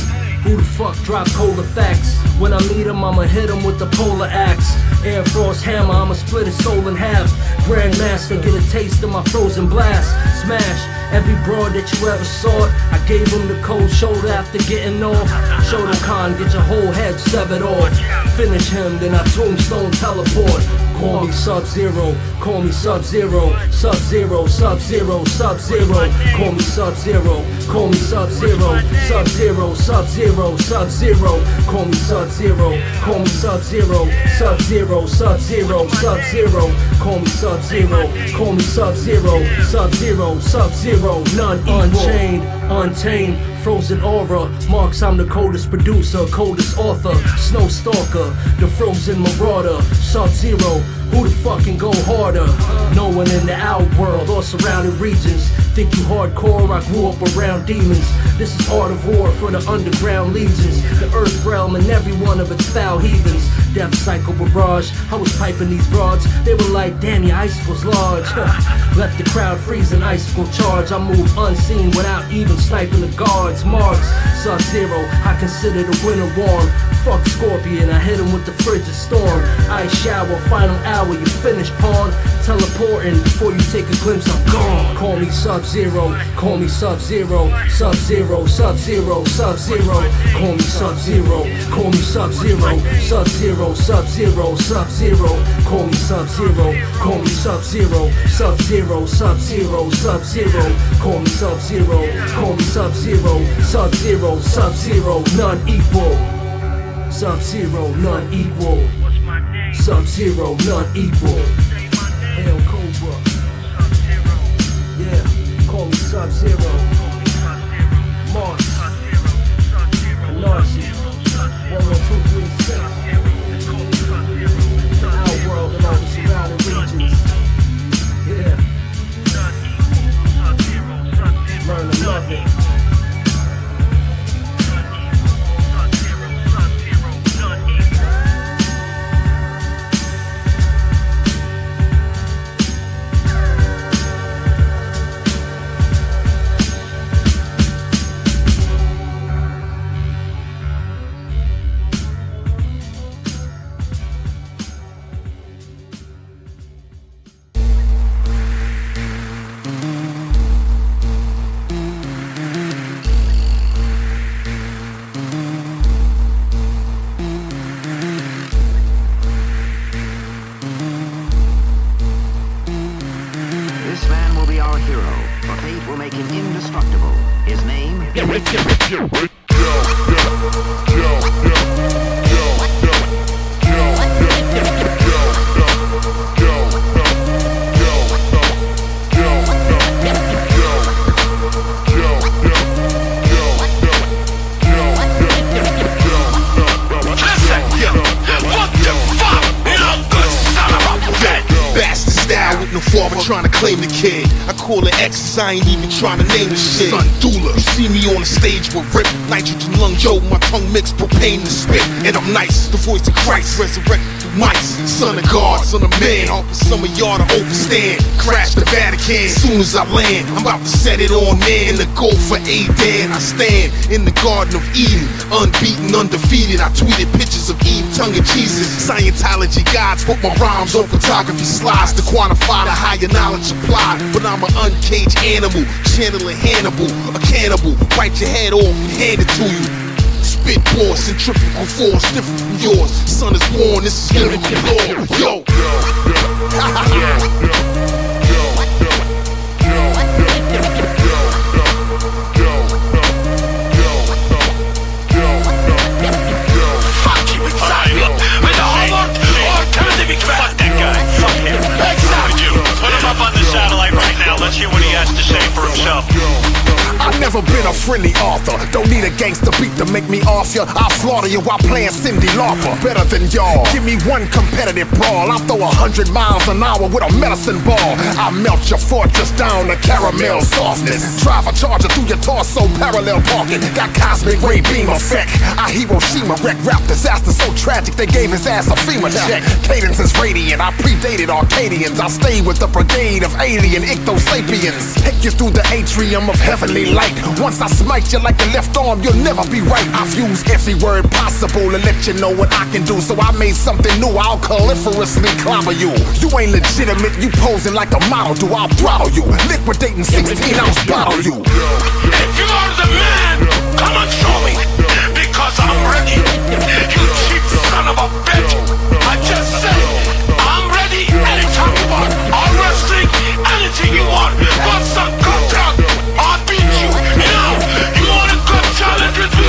Who the fuck drop cola facts? When I meet him, I'ma hit him with the polar axe. Air Frost hammer, I'ma split his soul in half. Grandmaster, get a taste of my frozen blast. Smash every broad that you ever saw. I gave him the cold shoulder after getting off. Shoulder con, get your whole head severed off. Finish him, then I tombstone teleport. Call me Sub-Zero, call me Sub-Zero, Sub-Zero, Sub-Zero, Sub-Zero. Call me Sub-Zero, call me Sub-Zero, Sub-Zero, Sub-Zero, Sub-Zero. Call me Sub-Zero, call me Sub-Zero, Sub-Zero, Sub-Zero, Sub-Zero. Call me Sub-Zero, call me Sub-Zero, Sub-Zero, Sub-Zero. None equal. Unchained, untamed, frozen aura. Marks, I'm the coldest producer, coldest author, snow stalker, the frozen marauder. Sub-Zero, who the fuck can go harder? No one in the outworld or surrounding regions think you hardcore. I grew up around demons. This is art of war for the underground legions, the earth realm and every one of its foul heathens. Death cycle barrage, I was piping these broads. They were like, damn, your icicle's large. Left the crowd freezing, icicle charge. I moved unseen without even sniping the guards. Marks, Sub-Zero, I consider the winter warm. Fuck Scorpion, I hit him with the frigid storm. Ice shower, final hour, you finish pawn. Teleporting before you take a glimpse, I'm gone. Call me Sub-Zero, call me Sub-Zero, Sub-Zero, Sub-Zero, Sub-Zero. Call me Sub-Zero, call me Sub-Zero, Sub-Zero, Sub-Zero, Sub-Zero. Call me Sub-Zero, call me Sub-Zero, Sub-Zero, Sub-Zero, Sub-Zero. Call me Sub-Zero, call me Sub-Zero, Sub-Zero, Sub-Zero. None equal. Sub-Zero, none equal. Sub-Zero, none equal. Hail Cobra. Yeah, call me Sub-Zero. Mars. Anarchy. 11236. The outworld and all the surrounding regions. Yeah. Learn to love it. X's, I ain't even trying to name the shit. Son Dula, you see me on the stage with rip nitrogen lungs, yo, my tongue mixed propane and spit. And I'm nice, the voice of Christ, resurrected through mice. Son of God, son of man, hoping some of y'all to overstand. Crash the Vatican, soon as I land, I'm about to set it on, man. In the goal for Adan, I stand in the Garden of Eden, unbeaten, undefeated. I tweeted pictures of Eve, tongue of Jesus. Scientology gods put my rhymes on photography slides to quantify the higher knowledge applied. But I'm an uncaged animal, channeling Hannibal, a cannibal. Bite your head off and hand it to you. Spit bore, centrifugal force, different from yours. Son is born, this is lyrical law. Yo. Let's hear what he has to say for himself. I've never been a friendly author. Don't need a gangster beat to make me off ya. I'll slaughter you while playing Cindy Lauper. Better than y'all. Give me one competitive brawl. I'll throw 100 miles an hour with a medicine ball. I'll melt your fortress down to caramel softness. Drive a charger through your torso, parallel parking. Got cosmic ray beam effect. I Hiroshima wreck, rap disaster so tragic they gave his ass a FEMA check. Cadence is radiant. I predated Arcadians. I stay with the brigade of alien ictosapiens. Take you through the atrium of heavenly light. Once I smite you like a left arm, you'll never be right. I've used every word possible to let you know what I can do. So I made something new, I'll proliferously clobber you. You ain't legitimate, you posing like a model. Do I'll throttle you, liquidating 16-ounce bottle you. If you're the man, come and show me, because I'm ready. You cheap son of a bitch. I just said, I'm ready anytime you want. I'll wrestling, anything you want. Want some good talk? I'll beat you. Now, you want a good challenge with me?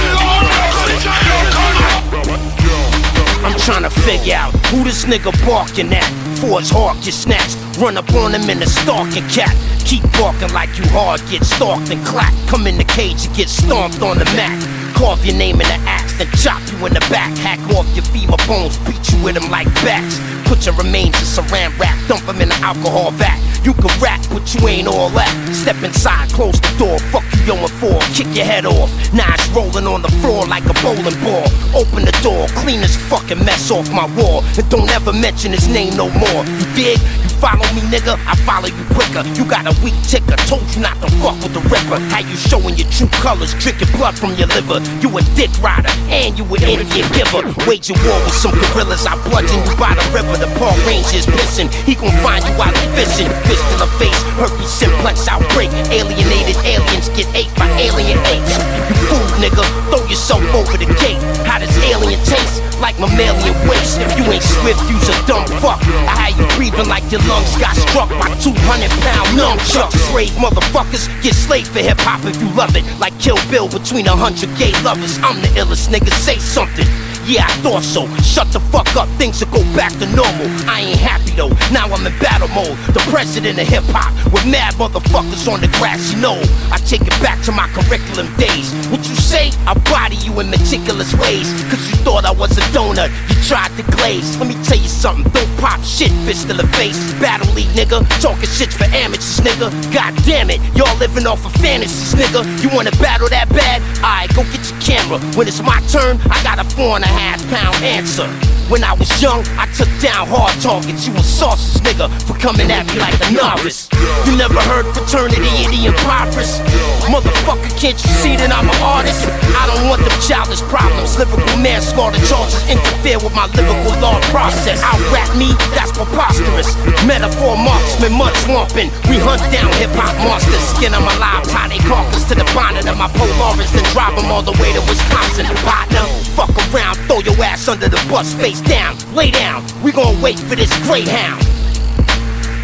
I'm trying to figure out who this nigga barking at. For his heart get snatched, run up on him in a stalking cat. Keep barking like you hard, get stalked and clapped. Come in the cage and get stomped on the mat. Carve your name in the axe, then chop you in the back. Hack off your femur bones, beat you with them like bats. Put your remains in saran wrap, dump them in an alcohol vat. You can rap, but you ain't all that. Step inside, close the door, fuck you going for. Kick your head off, now it's rolling on the floor like a bowling ball. Open the door, clean this fucking mess off my wall. And don't ever mention his name no more. You dig? You follow me, nigga? I follow you quicker. You got a weak ticker, told you not to fuck with the ripper. How you showing your true colors, drinking blood from your liver. You a dick rider, and you an Indian giver. Waging war with some gorillas, I bludgeon you by the river. The park ranger's pissing, he gon' find you out fishing. Fist to the face, herpes simplex outbreak. Alienated aliens get ate by alien apes. You fool, nigga, throw yourself over the gate. How does alien taste? Like mammalian waste. If you ain't swift, you's a dumb fuck. I had you breathing like your lungs got struck by 200-pound nunchucks. Slave motherfuckers, get slaved for hip-hop if you love it. Like Kill Bill between 100 gay lovers. I'm the illest nigga, say something. Yeah, I thought so. Shut the fuck up, things will go back to normal. I ain't happy though, now I'm in battle mode. The president of hip-hop, with mad motherfuckers on the grassy knoll. I take it back to my curriculum days. What you say? I'll body you in meticulous ways. Cause you thought I was a donut, you tried to glaze. Let me tell you something, don't pop shit, fist to the face. Battle league, nigga, talking shit's for amateurs, nigga. God damn it, y'all living off of fantasies, nigga. You wanna battle that bad? Alright, go get your camera. When it's my turn, I got a 4.5-pound answer. When I was young, I took down hard targets. You a sausage nigga for coming at me like a novice. You never heard fraternity in the impoverished? Motherfucker, can't you see that I'm an artist? I don't want them childish problems. Lyrical manslaughter charges interfere with my lyrical law process. Out rap me, that's preposterous. Metaphor marksman, mud swamping. We hunt down hip-hop monsters. Skin them alive, tie they carcass to the bonnet of my Polaris, then drive them all the way to Wisconsin. Partner, fuck around, throw your ass under the bus, face down, lay down. We gon' wait for this Greyhound.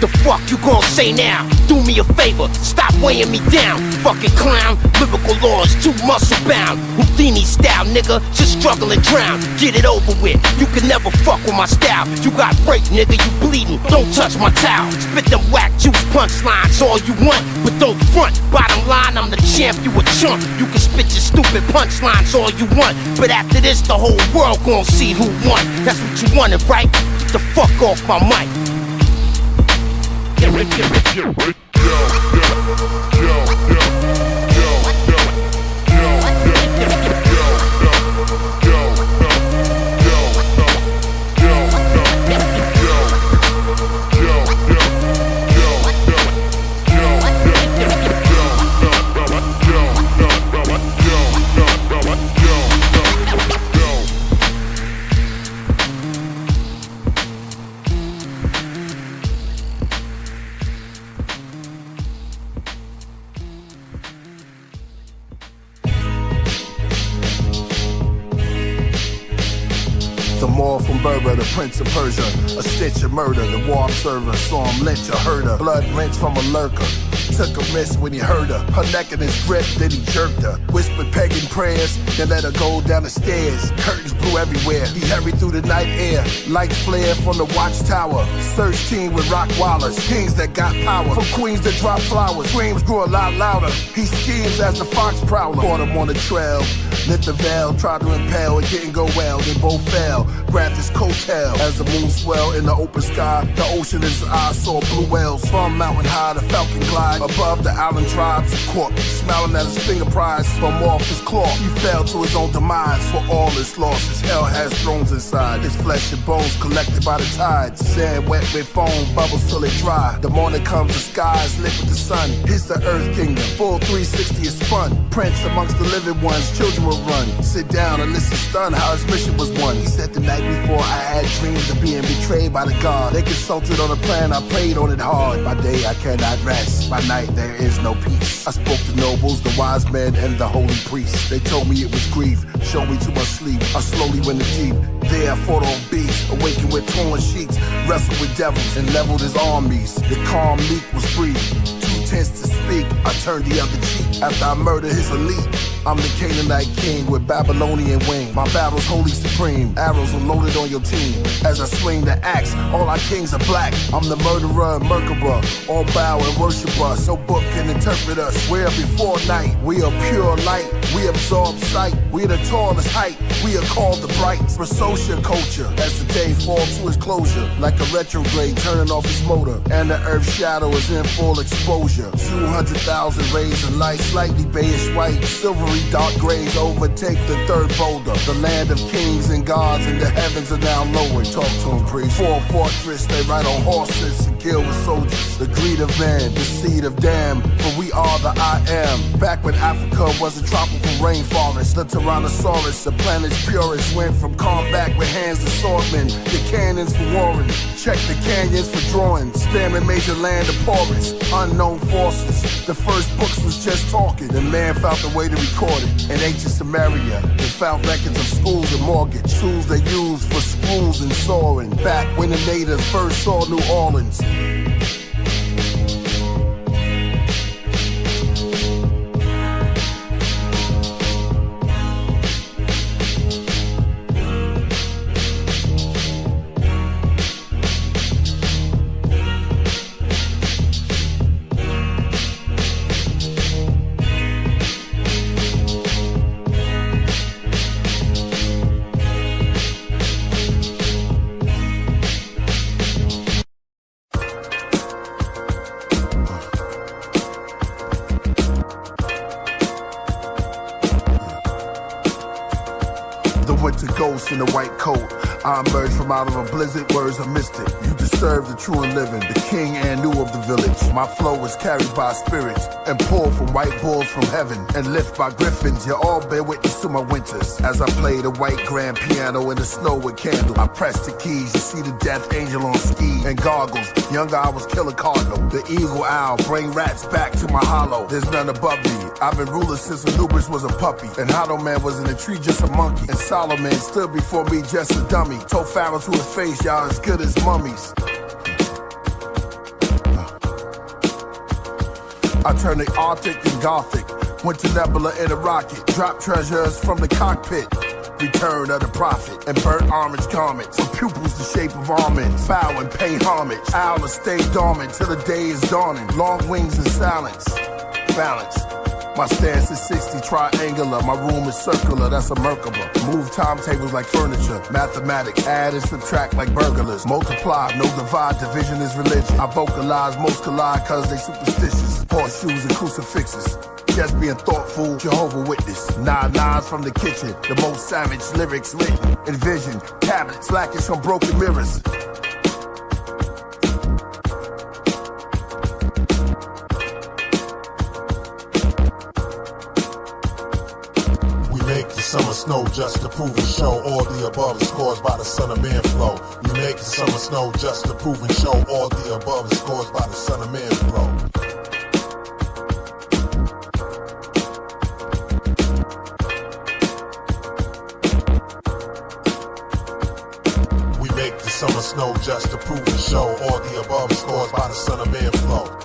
The fuck you gon' say now? Do me a favor, stop weighing me down. Fucking clown, lyrical law is too muscle bound. Houdini style, nigga, just struggle and drown. Get it over with, you can never fuck with my style. You got break, nigga, you bleeding, don't touch my towel. Spit them whack juice punchlines all you want, but don't front. Bottom line, I'm the champ, you a chump. You can spit your stupid punchlines all you want, but after this, the whole world gon' see who won. That's what you wanted, right? Get the fuck off my mic. The Prince of Persia, a stitch of murder, the war observer, saw him lynch a herder, blood wrenched from a lurker. Took a miss when he heard her, her neck in his grip, then he jerked her. Whispered pagan prayers, then let her go down the stairs. Curtains blew everywhere, he hurried through the night air. Lights flared from the watchtower, search team with rock wallers, kings that got power, from queens that drop flowers. Screams grew a lot louder, he schemes as the fox prowler. Caught him on the trail, lit the veil, tried to impale, it didn't go well, they both fell. Grabbed his coattail, as the moon swelled in the open sky, the ocean in his eyes saw blue whales. From mountain high, the falcon glide above the island tribes. Caught smiling at his finger prize, from off his claw, he fell to his own demise. For all his losses, hell has thrones inside, his flesh and bones collected by the tides. Sand wet with foam, bubbles till it dry. The morning comes, the sky is lit with the sun. Here's the earth kingdom, full 360 is spun. Prince amongst the living ones, children will run. Sit down and listen stunned how his mission was won. He said the night before I had dreams of being betrayed by the God. They consulted on a plan, I prayed on it hard. By day I cannot rest, by night there is no peace. I spoke to nobles, the wise men, and the holy priests. They told me it was grief, showed me too much sleep. I slowly went in deep, there I fought on beasts. Awakened with torn sheets, wrestled with devils, and leveled his armies. The calm meek was breathed, too tense to speak. I turned the other cheek, after I murdered his elite. I'm the Canaanite king with Babylonian wing. My battle's holy supreme, arrows are loaded on your team. As I swing the axe, all our kings are black. I'm the murderer and Merkaba, all bow and worship us. No book can interpret us, we're before night. We are pure light, we absorb sight. We're the tallest height, we are called the bright. For social culture, as the day falls to its closure, like a retrograde turning off its motor. And the earth's shadow is in full exposure. 200,000 rays of light, slightly beige white, silvery dark grays overtake the third boulder. The land of kings and gods and the heavens are now lowered. Talk to him, priest. For a fortress, they ride on horses and kill with soldiers. The greed of man, the seed of damn, for we are the I am. Back when Africa was a tropical rainforest, the Tyrannosaurus, the planet's purest, went from combat with hands to swordmen, the cannons for warring. Check the canyons for drawings, spamming major land of porous, unknown forces. The first books was just talking, and man found the way to record it. In ancient Samaria, they found records of schools and mortgage, tools they used for schools and soaring. Back when the natives first saw New Orleans. In a white coat, I emerged from out of a blizzard, words are mystic. You disturb the true and living, the king and new of the village. My flow is carried by spirits and pulled from white bulls from heaven and lift by griffins. You all bear witness to my winters as I play the white grand piano in the snow with candle. I press the keys, you see the death angel on ski and goggles. Younger I was killer cardinal, the eagle owl, bring rats back to my hollow. There's none above me. I've been ruler since Anubis was a puppy, and Hollow Man was in a tree just a monkey, and Solomon stood before me just a dummy. Told Pharaoh to his face, y'all as good as mummies. I turned the Arctic and Gothic, went to Nebula in a rocket, dropped treasures from the cockpit. Return of the prophet and burnt orange garments, with pupils the shape of almonds. Bow and pay homage. Owls stay dormant till the day is dawning. Long wings and silence. Balance. My stance is 60, triangular. My room is circular, that's a Merkaba. Move timetables like furniture. Mathematics, add and subtract like burglars. Multiply, no divide, division is religion. I vocalize, most collide cause they superstitious. Horseshoes and crucifixes. Just being thoughtful, Jehovah Witness. 9 nines from the kitchen, the most savage lyrics written. Envision, tablets lacking from broken mirrors. Summer snow just to prove and show all the above is caused by the Son of Man flow. We make the summer snow just to prove and show all the above is caused by the Son of Man flow. We make the summer snow just to prove and show all the above is caused by the Son of Man flow.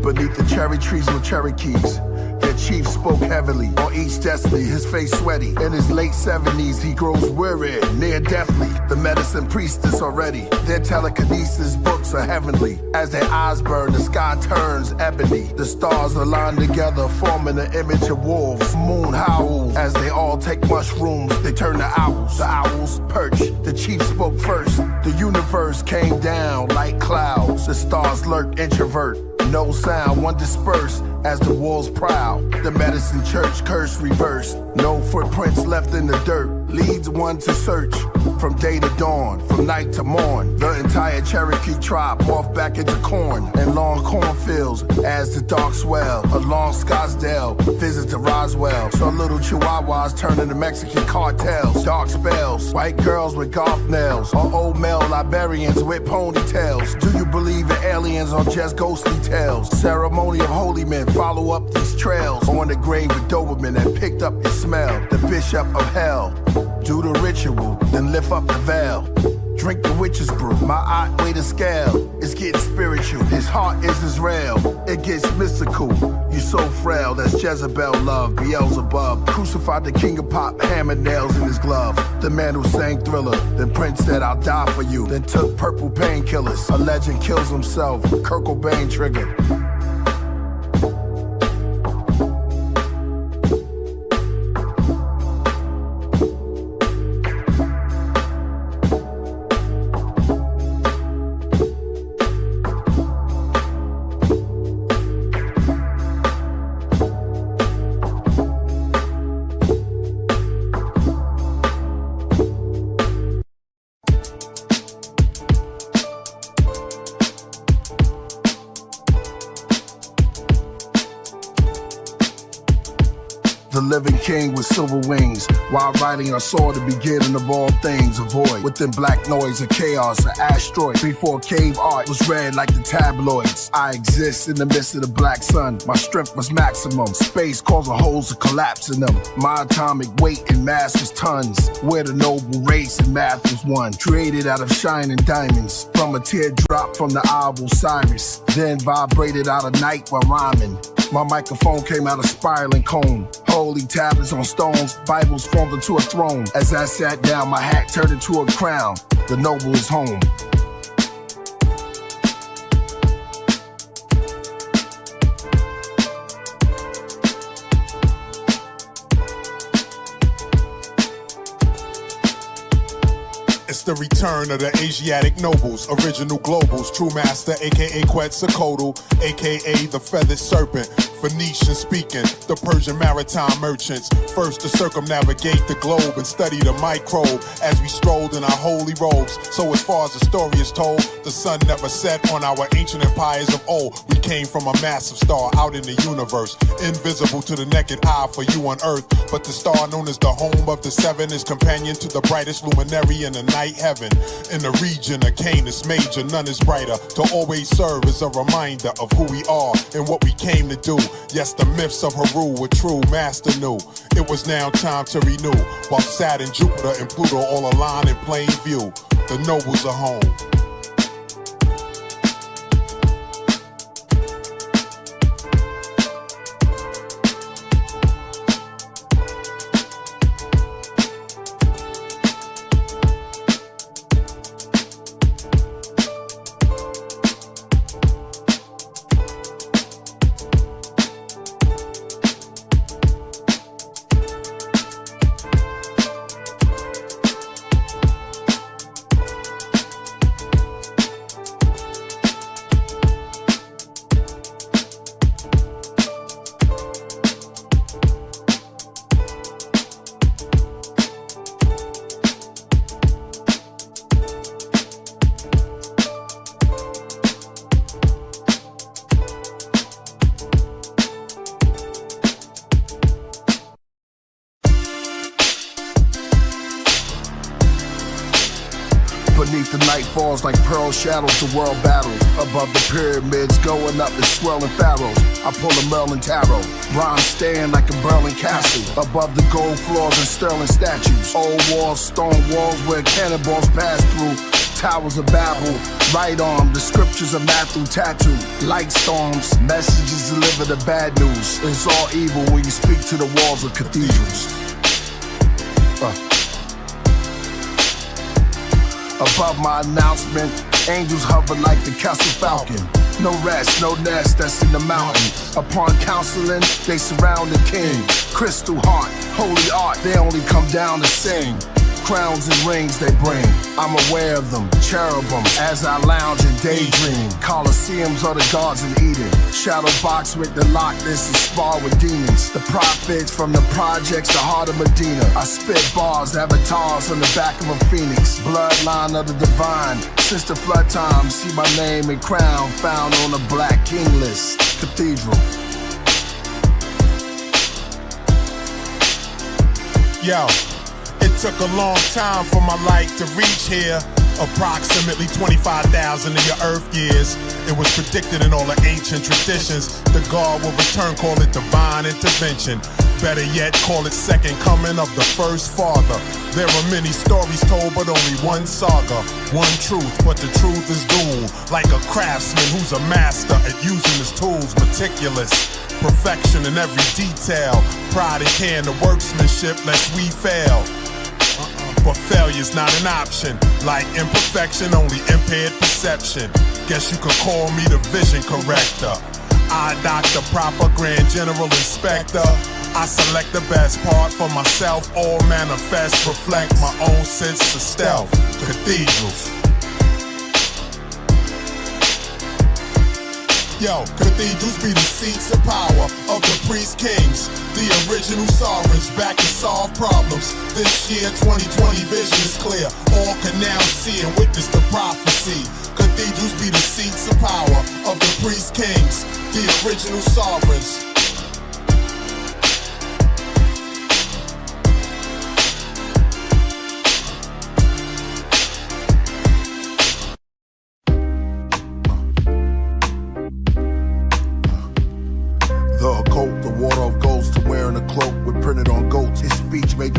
Beneath the cherry trees were Cherokees. Their chief spoke heavily on each destiny, his face sweaty. In his late 70s, he grows weary, near deathly. The medicine priestess already. Their telekinesis books are heavenly. As their eyes burn, the sky turns ebony. The stars align together, forming an image of wolves. Moon howls as they all take mushrooms. They turn to owls. The owls perch. The chief spoke first. The universe came down like clouds. The stars lurk introvert. No sound, one dispersed as the wolves prowl. The medicine church curse reversed. No footprints left in the dirt. Leads one to search from day to dawn, from night to morn. The entire Cherokee tribe morphed back into corn and long cornfields as the dark swell. Along Scottsdale, visit to Roswell. Saw little chihuahuas turn into Mexican cartels. Dark spells, white girls with golf nails, or old male Liberians with ponytails. Do you believe in aliens or just ghostly tales? Ceremony of holy men follow up these trails. On the grave with Doberman that picked up your smell. The bishop of hell. Do the ritual, then lift up the veil. Drink the witch's brew, my eye weigh the scale. It's getting spiritual, his heart is Israel. It gets mystical, you so frail. That's Jezebel love, Beelzebub. Crucified the king of pop, hammer nails in his glove. The man who sang Thriller, then Prince said I'll die for you. Then took purple painkillers, a legend kills himself. Kurt Cobain trigger. The living king with silver wings, while riding a sword, the beginning of all things. A void within black noise, a chaos, an asteroid. Before cave art was red like the tabloids. I exist in the midst of the black sun. My strength was maximum. Space causing holes to collapse in them. My atomic weight and mass was tons. Where the noble race and math was one. Created out of shining diamonds. From a teardrop from the eye of Osiris. Then vibrated out of night while rhyming. My microphone came out a spiraling cone. Holy tablets on stones, Bibles formed into a throne. As I sat down, my hat turned into a crown. The noble is home. It's the return of the Asiatic nobles, original globals, true master, aka Quetzalcoatl, aka the feathered serpent, Phoenician speaking, the Persian maritime merchants, first to circumnavigate the globe and study the microbe as we strolled in our holy robes. So as far as the story is told, the sun never set on our ancient empires of old. We came from a massive star out in the universe, invisible to the naked eye for you on earth, but the star known as the home of the seven is companion to the brightest luminary in the night heaven. In the region of Canis Major, none is brighter. To always serve as a reminder of who we are and what we came to do. Yes, the myths of Heru were true, master knew. It was now time to renew. While Saturn, Jupiter, and Pluto all align in plain view. The nobles are home. like pearl shadows, the world battles. Above the pyramids, going up the swirling pharaohs. I pull a Merlin tarot, bronze stand like a Berlin castle. Above the gold floors and sterling statues. Old walls, stone walls where cannonballs pass through. Towers of Babel, right arm, the scriptures of Matthew tattooed. Light storms, messages deliver the bad news. It's all evil when you speak to the walls of cathedrals. Above my announcement, angels hover like the Castle Falcon. No rest, no nest, that's in the mountain. Upon counseling, they surround the king. Crystal heart, holy art, they only come down to sing. Crowns and rings they bring, I'm aware of them, cherubim, as I lounge and daydream. Colosseums are the gods in Eden. Shadow box with the Loch Ness and spar with demons. The prophets from the projects, the heart of Medina. I spit bars, avatars on the back of a phoenix. Bloodline of the divine, since the flood time. See my name and crown found on the black king list. Cathedral. Yo, it took a long time for my light to reach here. Approximately 25,000 of your earth years. It was predicted in all the ancient traditions. The God will return, call it divine intervention. Better yet, call it second coming of the first father. There are many stories told, but only one saga. One truth, but the truth is dual. Like a craftsman who's a master at using his tools. Meticulous, perfection in every detail. Pride in care in the workmanship, lest we fail. But failure's not an option. Like imperfection, only impaired perception. Guess you could call me the vision corrector. I doctor, proper grand general inspector. I select the best part for myself. All manifest, reflect my own sense of stealth. Cathedrals. Yo, cathedrals be the seats of power of the priest kings. The original sovereigns back to solve problems. This year, 2020 vision is clear. All can now see and witness the prophecy. Cathedrals be the seats of power of the priest kings. The original sovereigns.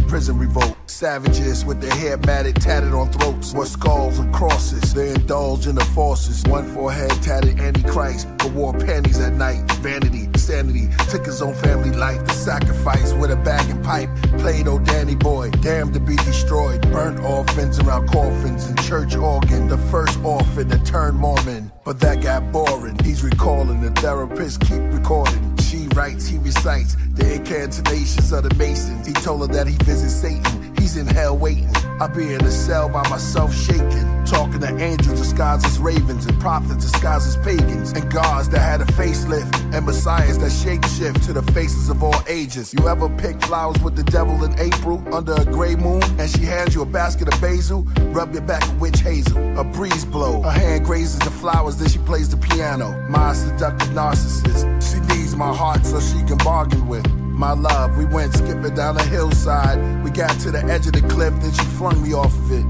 Prison revolt. Savages with their hair matted, tatted on throats, with skulls and crosses. They indulge in the forces. One forehead tatted Antichrist, but wore panties at night. Vanity, sanity, took his own family life. The sacrifice with a bag and pipe. Played old Danny boy, damned to be destroyed. Burnt orphans around coffins and church organ. The first orphan that turned Mormon, but that got boring. He's recalling, the therapist keep recording. She writes, he recites the incantations of the Masons. He told her that he visits Satan. He's in hell waiting. I be in a cell by myself shaking. Talking to angels disguised as ravens, and prophets disguised as pagans, and gods that had a facelift, and messiahs that shapeshift to the faces of all ages. You ever pick flowers with the devil in April under a gray moon, and she hands you a basket of basil? Rub your back with witch hazel. A breeze blow. Her hand grazes the flowers, then she plays the piano. My seductive narcissist. She needs my heart so she can bargain with my love. We went skipping down a hillside. We got to the edge of the cliff, then she flung me off of it.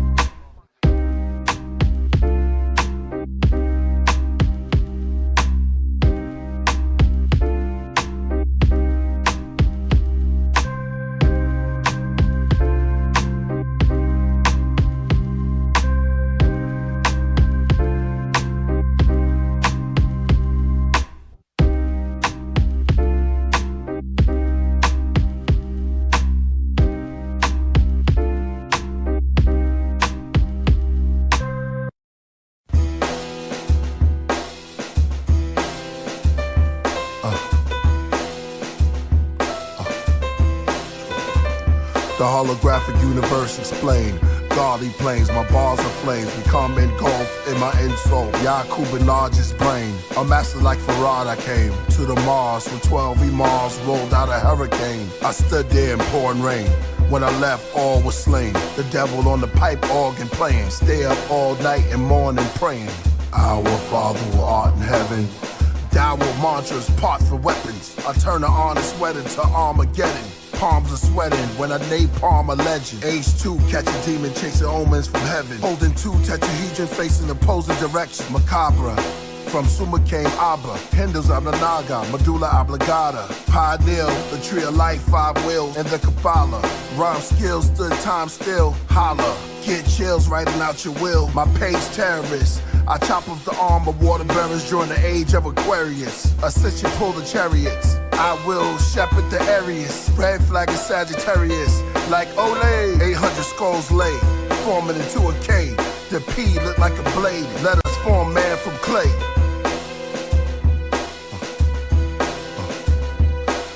The holographic universe explained. Godly planes, my bars are flames. Become engulfed in my insult. Yakub and largest brain. A master like Farad, I came to the Mars when 12 Mars rolled out a hurricane. I stood there in pouring rain. When I left, all was slain. The devil on the pipe organ playing. Stay up all night and morning praying. Our Father who art in heaven. Thou will mantras part for weapons. I turn the honest weather to Armageddon. palms are sweating when I napalm a legend. Age 2, catch a demon chasing omens from heaven. Holding 2 tetrahedron facing opposing direction. Macabre. From Suma came Abba, Hindus Abnanaga, Medulla Oblongata, Pioneer, the tree of life, 5 wheels, and the Kabbalah. Rhyme skills stood time still, holla. Get chills writing out your will. My page terrorists. I chop off the arm of water bearers during the age of Aquarius. Ascension pull the chariots. I will shepherd the Aries. Red flag is Sagittarius. Like Ole, 800 skulls lay, forming into a K. The P look like a blade. Let us form man from clay.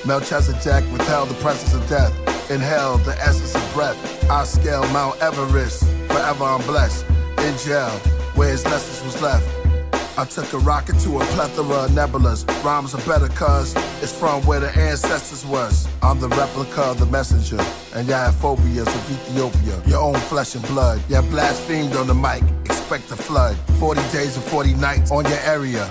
Melchizedek withheld the presence of death. Inhaled the essence of breath. I scale Mount Everest. Forever I'm blessed. In jail, where his lessons was left. I took a rocket to a plethora of nebulas. Rhymes are better cause it's from where the ancestors was. I'm the replica of the messenger. And y'all have phobias of Ethiopia. Your own flesh and blood. Y'all blasphemed on the mic. Expect a flood. 40 days and 40 nights on your area.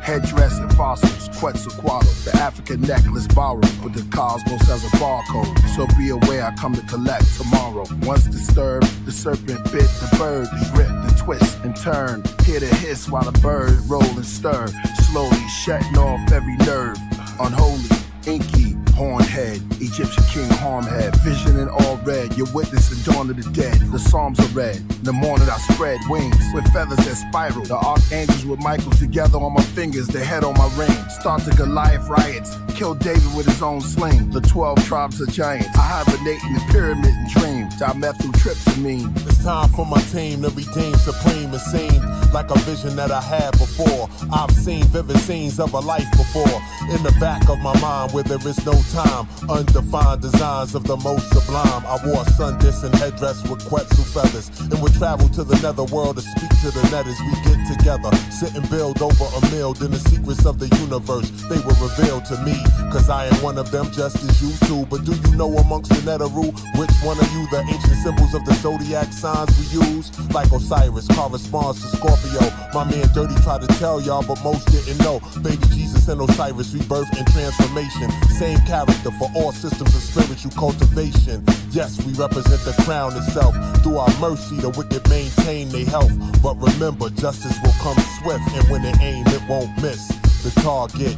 Headdress and fossils, Quetzalcoatl. The African necklace borrowed, but the cosmos has a barcode. So be aware I come to collect tomorrow. Once disturbed, the serpent bit the bird, rip the twist and turn. Hear the hiss while the bird roll and stir. Slowly shutting off every nerve. Unholy, inky, horned head, Egyptian king Hormhead. Vision in all red, you're witnessing dawn of the dead. The psalms are read, in the morning I spread wings with feathers that spiral. The archangels with Michael together on my fingers, their head on my ring. Start the Goliath riots, kill David with his own sling. The 12 tribes of giants, I hibernate in the pyramid and dream. Dimethyltryptamine. It's time for my team to redeem supreme. It seemed like a vision that I had before. I've seen vivid scenes of a life before. In the back of my mind where there is no time. Undefined designs of the most sublime. I wore a sun-dissing headdress with Quetzal feathers and would travel to the netherworld to speak to the net as we get together. Sit and build over a meal. Then the secrets of the universe, they were revealed to me. Cause I am one of them just as you too. But do you know amongst the Neteru, which one are you? The ancient symbols of the zodiac signs we use? Like Osiris corresponds to Scorpio. My man Dirty tried to tell y'all, but most didn't know. Baby Jesus and Osiris, rebirth and transformation. Same character for all systems of spiritual cultivation. Yes, we represent the crown itself. Through our mercy, the wicked maintain their health. But remember, justice will come swift, and when it aim, it won't miss the target.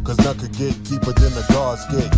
Cause none could get deeper than the gods get.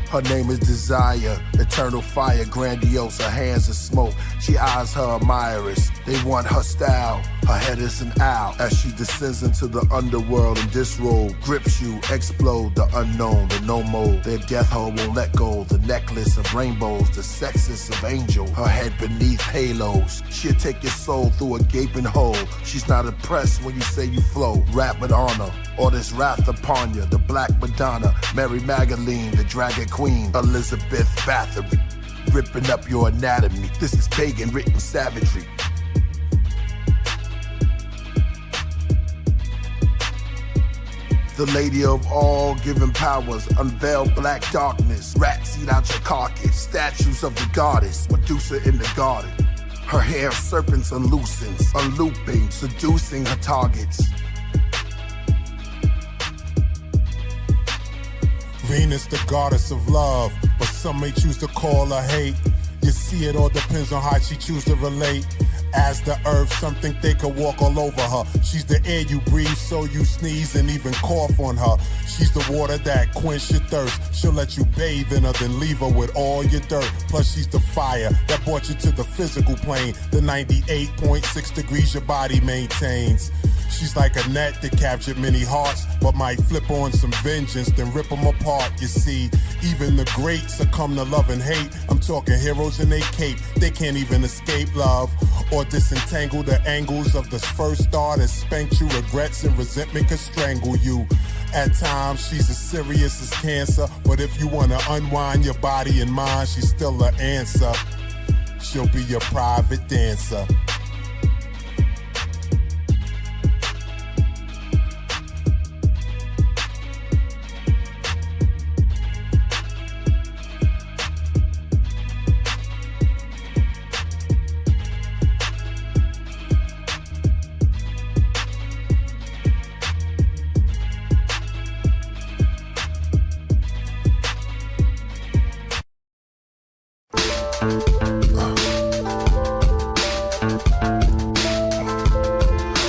Her name is Desire, eternal fire, grandiose, her hands are smoke. She eyes her admirers, they want her style. Her head is an owl as she descends into the underworld and disrobe. Grips you, explode the unknown, the no mode. Their death hole won't let go. The necklace of rainbows, the sexes of angel. Her head beneath halos. She'll take your soul through a gaping hole. She's not impressed when you say you flow. Rap with honor, or this wrath upon you. The Black Madonna, Mary Magdalene, the Dragon Queen, Elizabeth Bathory, ripping up your anatomy. This is pagan written savagery. The lady of all given powers, unveil black darkness. Rats eat out your carcass, statues of the goddess, Medusa in the garden. Her hair serpents unloosens, unlooping, seducing her targets. Venus, the goddess of love, but some may choose to call her hate. You see, it all depends on how she choose to relate. As the earth, some think they could walk all over her. She's the air you breathe, so you sneeze and even cough on her. She's the water that quench your thirst. She'll let you bathe in her, then leave her with all your dirt. Plus she's the fire that brought you to the physical plane. The 98.6 degrees your body maintains. She's like a net that captured many hearts, but might flip on some vengeance, then rip them apart. You see, even the greats succumb to love and hate. I'm talking heroes in they cape, they can't even escape love or disentangle the angles of the first star that spanked you. Regrets and resentment can strangle you. At times, she's as serious as cancer, but if you wanna unwind your body and mind, she's still the answer. She'll be your private dancer.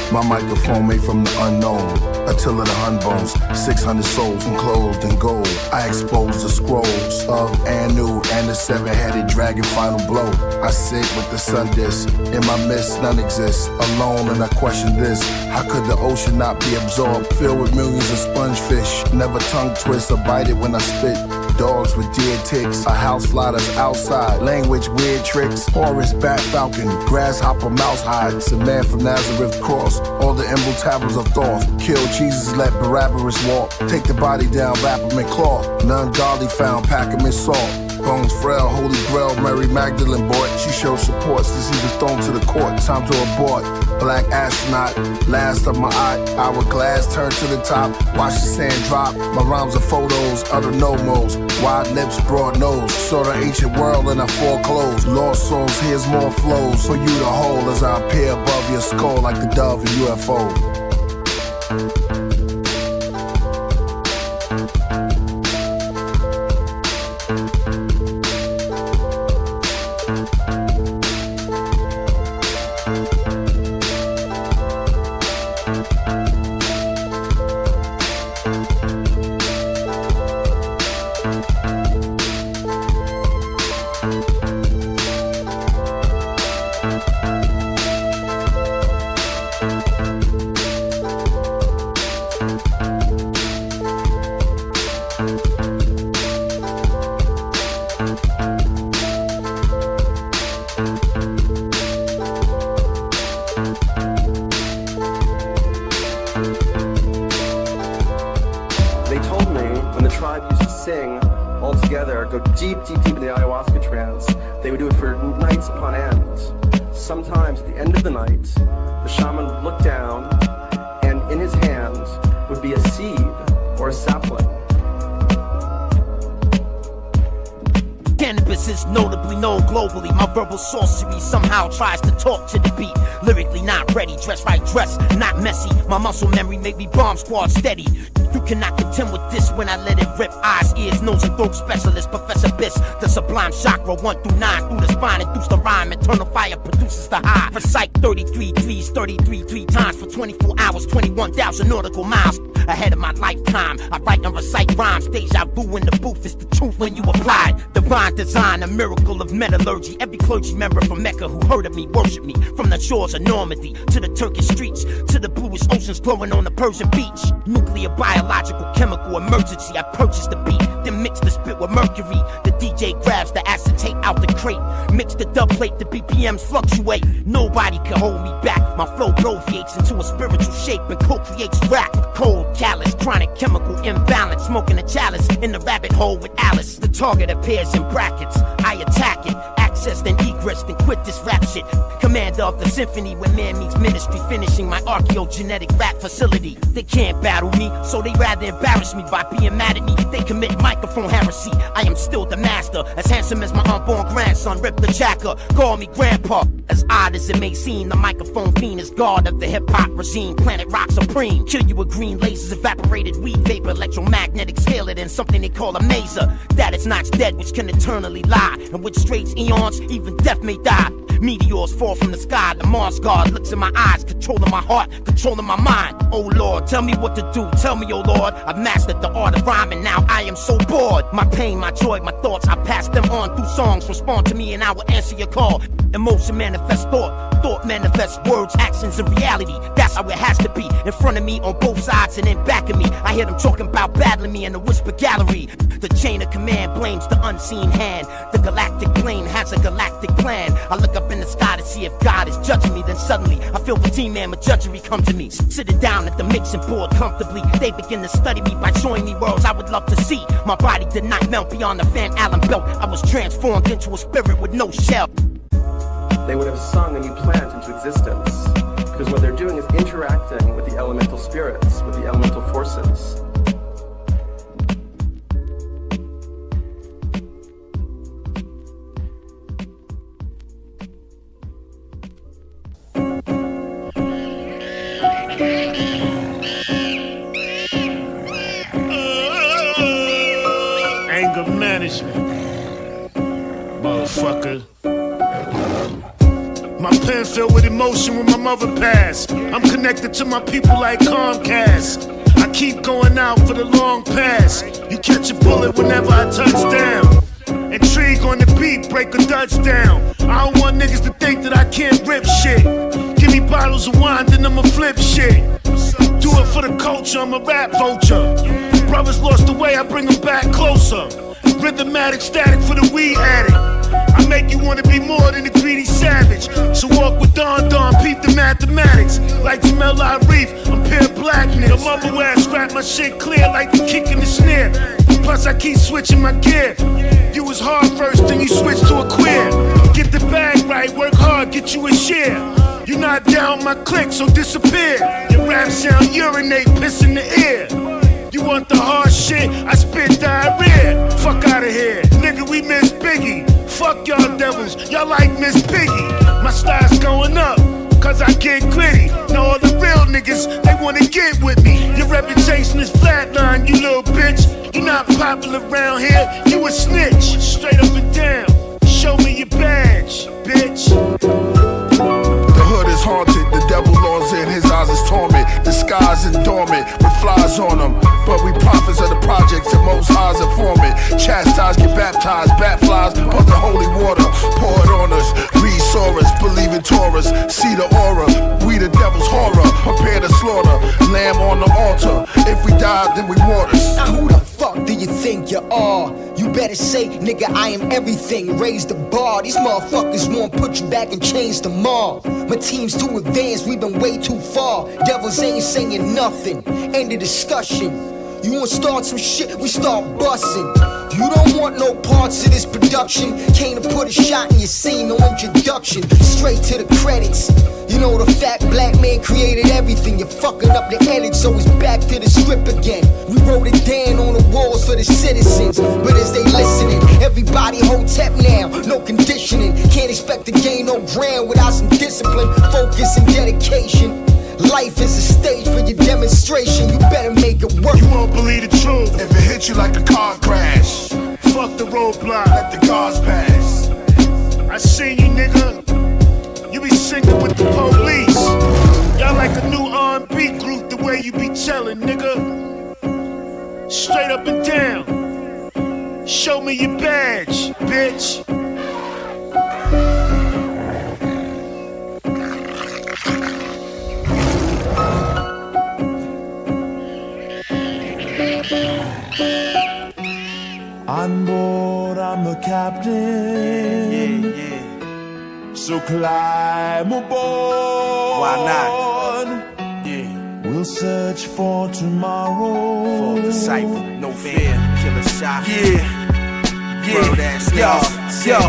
My microphone made from the unknown. Attila the Hunbones, 600 souls enclosed in gold. I expose the scrolls of Anu and the seven-headed dragon final blow. I sit with the sun disk. In my midst, none exists. Alone, and I question this. How could the ocean not be absorbed? Filled with millions of sponge fish. Never tongue twist or bite it when I spit. Dogs with dead ticks, a house fly that's outside. Language, weird tricks. Horus, bat, falcon, grasshopper, mouse hides. A man from Nazareth cross. All the emerald tablets of Thoth. Kill Jesus, let Barabbas walk. Take the body down, wrap him in cloth. None godly found, pack him in salt. Bones frail, holy grail, Mary Magdalene bought. She showed support since he was thrown to the court. Time to abort. Black astronaut, last of my eye. Hourglass turned to the top. Watch the sand drop. My rhymes are photos, other no-mos. Wide lips, broad nose. Saw the ancient world and I foreclosed. Lost souls, here's more flows for you to hold as I appear above your skull like the dove in UFO. Sorcery somehow tries to talk to the beat. Lyrically not ready, dress right, dress not messy. My muscle memory make me bomb squad steady. You cannot contend with this when I let it rip. Eyes, ears, nose, and throat specialist, Professor Biss. The sublime chakra, 1 through 9, through the spine, induce the rhyme. Eternal fire produces the high. Recite 33 threes, 33 3 times for 24 hours, 21,000 nautical miles. Ahead of my lifetime, I write and recite rhymes. Deja vu in the booth is the truth when you apply it. Divine design, a miracle of metallurgy. Every clergy member from Mecca who heard of me worship me. From the shores of Normandy to the Turkish streets to the bluest oceans glowing on the Persian beach. Nuclear, biological, chemical emergency. I purchased the beat, then mix the spit with mercury. The DJ grabs the acetate out the crate. Mix the dub plate, the BPMs fluctuate. Nobody can hold me back. My flow bloviates into a spiritual shape and co-creates rap. Cold, callous, chronic chemical imbalance. Smoking a chalice in the rabbit hole with Alice. The target appears in brackets. I attack it. access, then egress, then quit this rap shit. Commander of the symphony where man meets ministry, finishing my archaeogenetic rap facility. They can't battle me, so they rather embarrass me by being mad at me. They commit microphone heresy. I am still the master, as handsome as my unborn grandson, Rip the Jacker. Call me grandpa. As odd as it may seem, the microphone fiend is god of the hip-hop regime. Planet rock supreme. Kill you with green lasers, evaporated weed vapor, electromagnetic scale it in something they call a maser. That is not dead, which can eternally lie, and which straits eons, even death may die. Meteors fall from the sky, the Mars guard looks in my eyes, controlling my heart, controlling my mind. Oh Lord, tell me what to do, tell me, oh Lord. I've mastered the art of rhyming, now I am so bored. My pain, my joy, my thoughts, I pass them on through songs. Respond to me and I will answer your call. Emotion manifests thought, thought manifests words, actions, and reality. That's how it has to be, in front of me, on both sides, and in back of me. I hear them talking about battling me in the whisper gallery. The chain of command blames the unseen hand. The galactic plane has a galactic plan. I look up in the sky to see if God is judging me. Then suddenly I feel the T-Man judgery come to me. Sitting down at the mixing board comfortably, they begin to study me by showing me worlds I would love to see. My body did not melt beyond the Van Allen belt. I was transformed into a spirit with no shell. They would have sung a new planet into existence, because what they're doing is interacting with the elemental spirits, with the elemental forces. Anger management, motherfucker. My pen filled with emotion when my mother passed. I'm connected to my people like Comcast. I keep going out for the long pass. You catch a bullet whenever I touch down. Intrigue on the beat, break a Dutch down. I don't want niggas to think that I can't rip shit. Give me bottles of wine, then I'ma flip shit. Do it for the culture, I'm a rap vulture. Brothers lost the way, I bring them back closer. Rhythmatic static for the weed addict. I make you wanna be more than a greedy savage. So walk with Don Don, peep the mathematics. Like Jamel Reef, I'm pure blackness. The mumble ass rap my shit clear like the kick in the snare. Plus I keep switching my gear. You was hard first, then you switch to a queer. Get the bag right, work hard, get you a share. You not down my click, so disappear. Your rap sound urinate, piss in the ear. You want the hard shit? I spit diarrhea. Fuck out of here, nigga, we miss Biggie. Fuck y'all devils, y'all like Miss Piggy. My style's going up, cause I get gritty. Now all the real niggas, they wanna get with me. Your reputation is flatline, you little bitch. You not popular around here, you a snitch. Straight up and down, show me your badge, bitch. The hood is haunted, the devil laws in, his eyes is torment. The skies is dormant, with flies on them. But we prophets of the projects and most eyes informant. Chastised, get baptized, bat flies, but the holy water. Pour it on us, read Soros, believe in Taurus. See the aura, we the devil's horror. Prepare to slaughter, lamb on the altar. If we die, then we martyrs. Now who the fuck do you think you are? You better say, nigga, I am everything. Raise the bar, these motherfuckers won't put you back and change the mall. My team's too advanced, we've been way too far. Devils ain't saying nothing, end of discussion. You wanna start some shit, we start bustin'. You don't want no parts of this production. Came to put a shot in your scene, no introduction. Straight to the credits. You know the fat black man created everything. You're fucking up the edit, so it's back to the script again. We wrote it down on the walls for the citizens, but as they listening, everybody hotep now, no conditioning. Can't expect to gain no ground without some discipline, focus and dedication. Life is a stage for your demonstration. You better make it work. You won't believe the truth if it hits you like a car crash. Fuck the roadblock, let the cars pass. I seen you, nigga. You be singing with the police. Y'all like a new R&B group, the way you be telling, nigga. Straight up and down. Show me your badge, bitch. On board, I'm the captain. So climb aboard. Why not? Yeah. We'll search for tomorrow. For the cipher, no fear, killer shot. Yeah. Yo,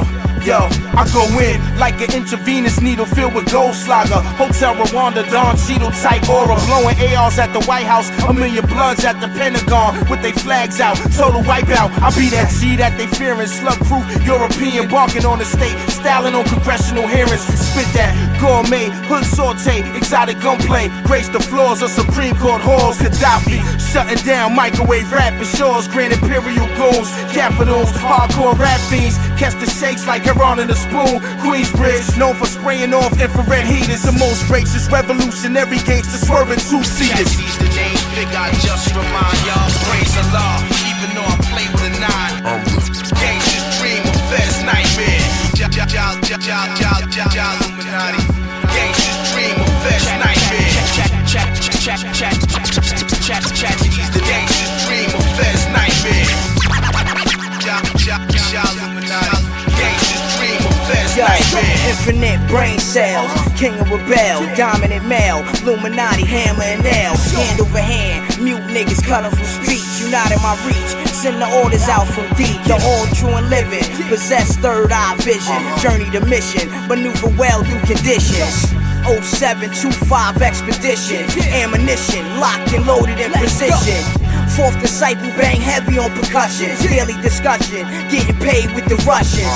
Yo, I go in like an intravenous needle filled with gold slugger. Hotel Rwanda, Don Cheadle type aura. Blowing ARs at the White House, a million bloods at the Pentagon with they flags out. Total wipeout. I be that G that they fearing. Slug-proof European barking on the state, styling on congressional hearings. Spit that gourmet, hood saute, exotic gunplay. Grace the floors of Supreme Court halls. Gaddafi shutting down microwave rapping shores. Grand Imperial goons, capitals, hardcore rap fiends. Catch the shakes like Heron in a spoon. Queensbridge, known for spraying off infrared heaters. The most racist revolutionary gangster swerving two-seaters. Seize the name figure, I just remind y'all. Praise Allah, even though I play with a nine. Gangsters dream of best nightmare. Illuminati. Gangsters dream of best nightmare. The gangsters dream of best nightmare. Illuminati. Gangsters dream of best nightmare. Infinite brain cells, king of rebel, dominant male, Illuminati, hammer and nails, hand over hand, mute niggas cutting from speech, you not in my reach, send the orders out from deep, the all true and living, possess third eye vision, journey to mission, maneuver well through conditions. 0725 expedition, ammunition locked and loaded in precision. Fourth disciple bang heavy on percussion. Daily discussion, getting paid with the Russians.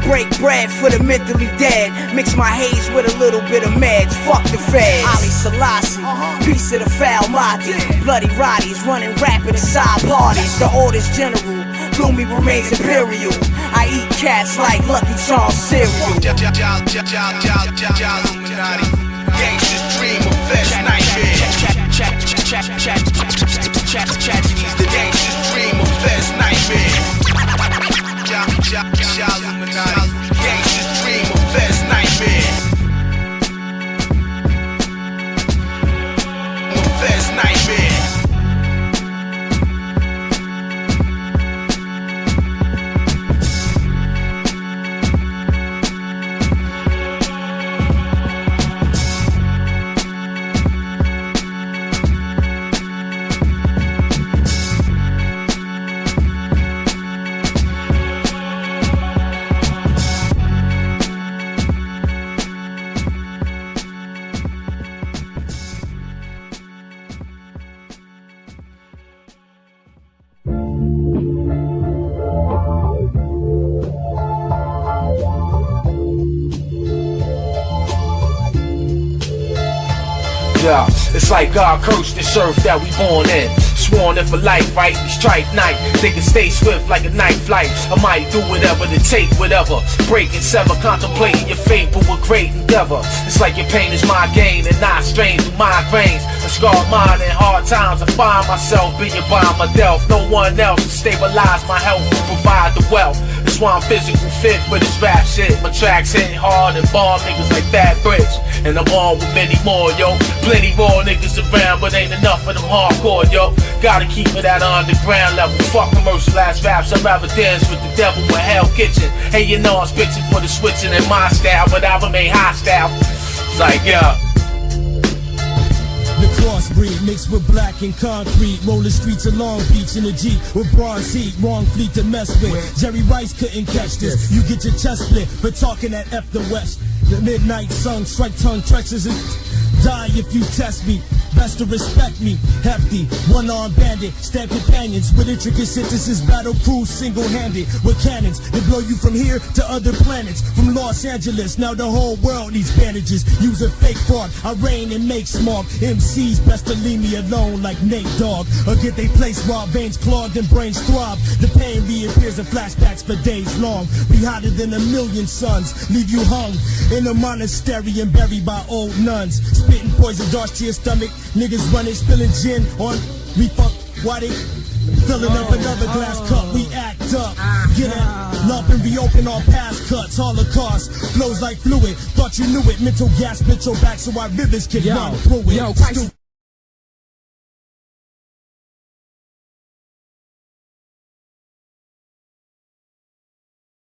Break bread for the mentally dead. Mix my haze with a little bit of meds. Fuck the feds. Ali Selassie, piece of the foul Mahdi. Bloody Roddies running rapid inside parties. The orders general, gloomy remains imperial. I eat cats like Lucky Charms cereal. Illuminati. Gangsters dream of best nightmare. The gangsters dream of best nightmare. Illuminati. Gangsters dream of best nightmare. Of best nightmare. Yeah, it's like God cursed this earth that we born in. Sworn that for life, right? We strike night. They can stay swift like a night flight. I might do whatever to take whatever. Break and sever, contemplating your fate, but with great endeavor. It's like your pain is my gain and not strain through migraines. A scarred mind in hard times. I find myself being by myself. No one else to stabilize my health and provide the wealth. That's why I'm physical fit for this rap shit. My tracks hitting hard and bomb niggas like Fat Bridge. And I'm on with many more, yo. Plenty more niggas around, but ain't enough of them hardcore, yo. Gotta keep it at an underground level. Fuck commercialized raps, I'd rather dance with the devil in Hell Kitchen. Hey, you know I'm spitting for the switching in my style, but I remain hostile. It's like, yeah. The crossbreed mixed with black and concrete. Rolling streets of Long Beach in a Jeep with bronze heat. Wrong fleet to mess with. Jerry Rice couldn't catch this. You get your chest split for talking at F the West. The midnight sun, strike tongue treacherous and die if you test me. Best to respect me, hefty, one-armed bandit, stab companions with intricate sentences, battle crews single-handed with cannons that blow you from here to other planets. From Los Angeles, now the whole world needs bandages. Use a fake fraud, I reign and make smog. MCs best to leave me alone like Nate Dogg, or get they place while veins clogged and brains throb. The pain reappears in flashbacks for days long. Be hotter than a million suns, leave you hung in a monastery and buried by old nuns. Spitting poison darts to your stomach. Niggas running, spilling gin on me. Fuck, why they filling up another glass cup? We act up, get that lump and reopen all past cuts. Holocaust flows like fluid. Thought you knew it. Mental gas, bit your back so our rivers can run through it.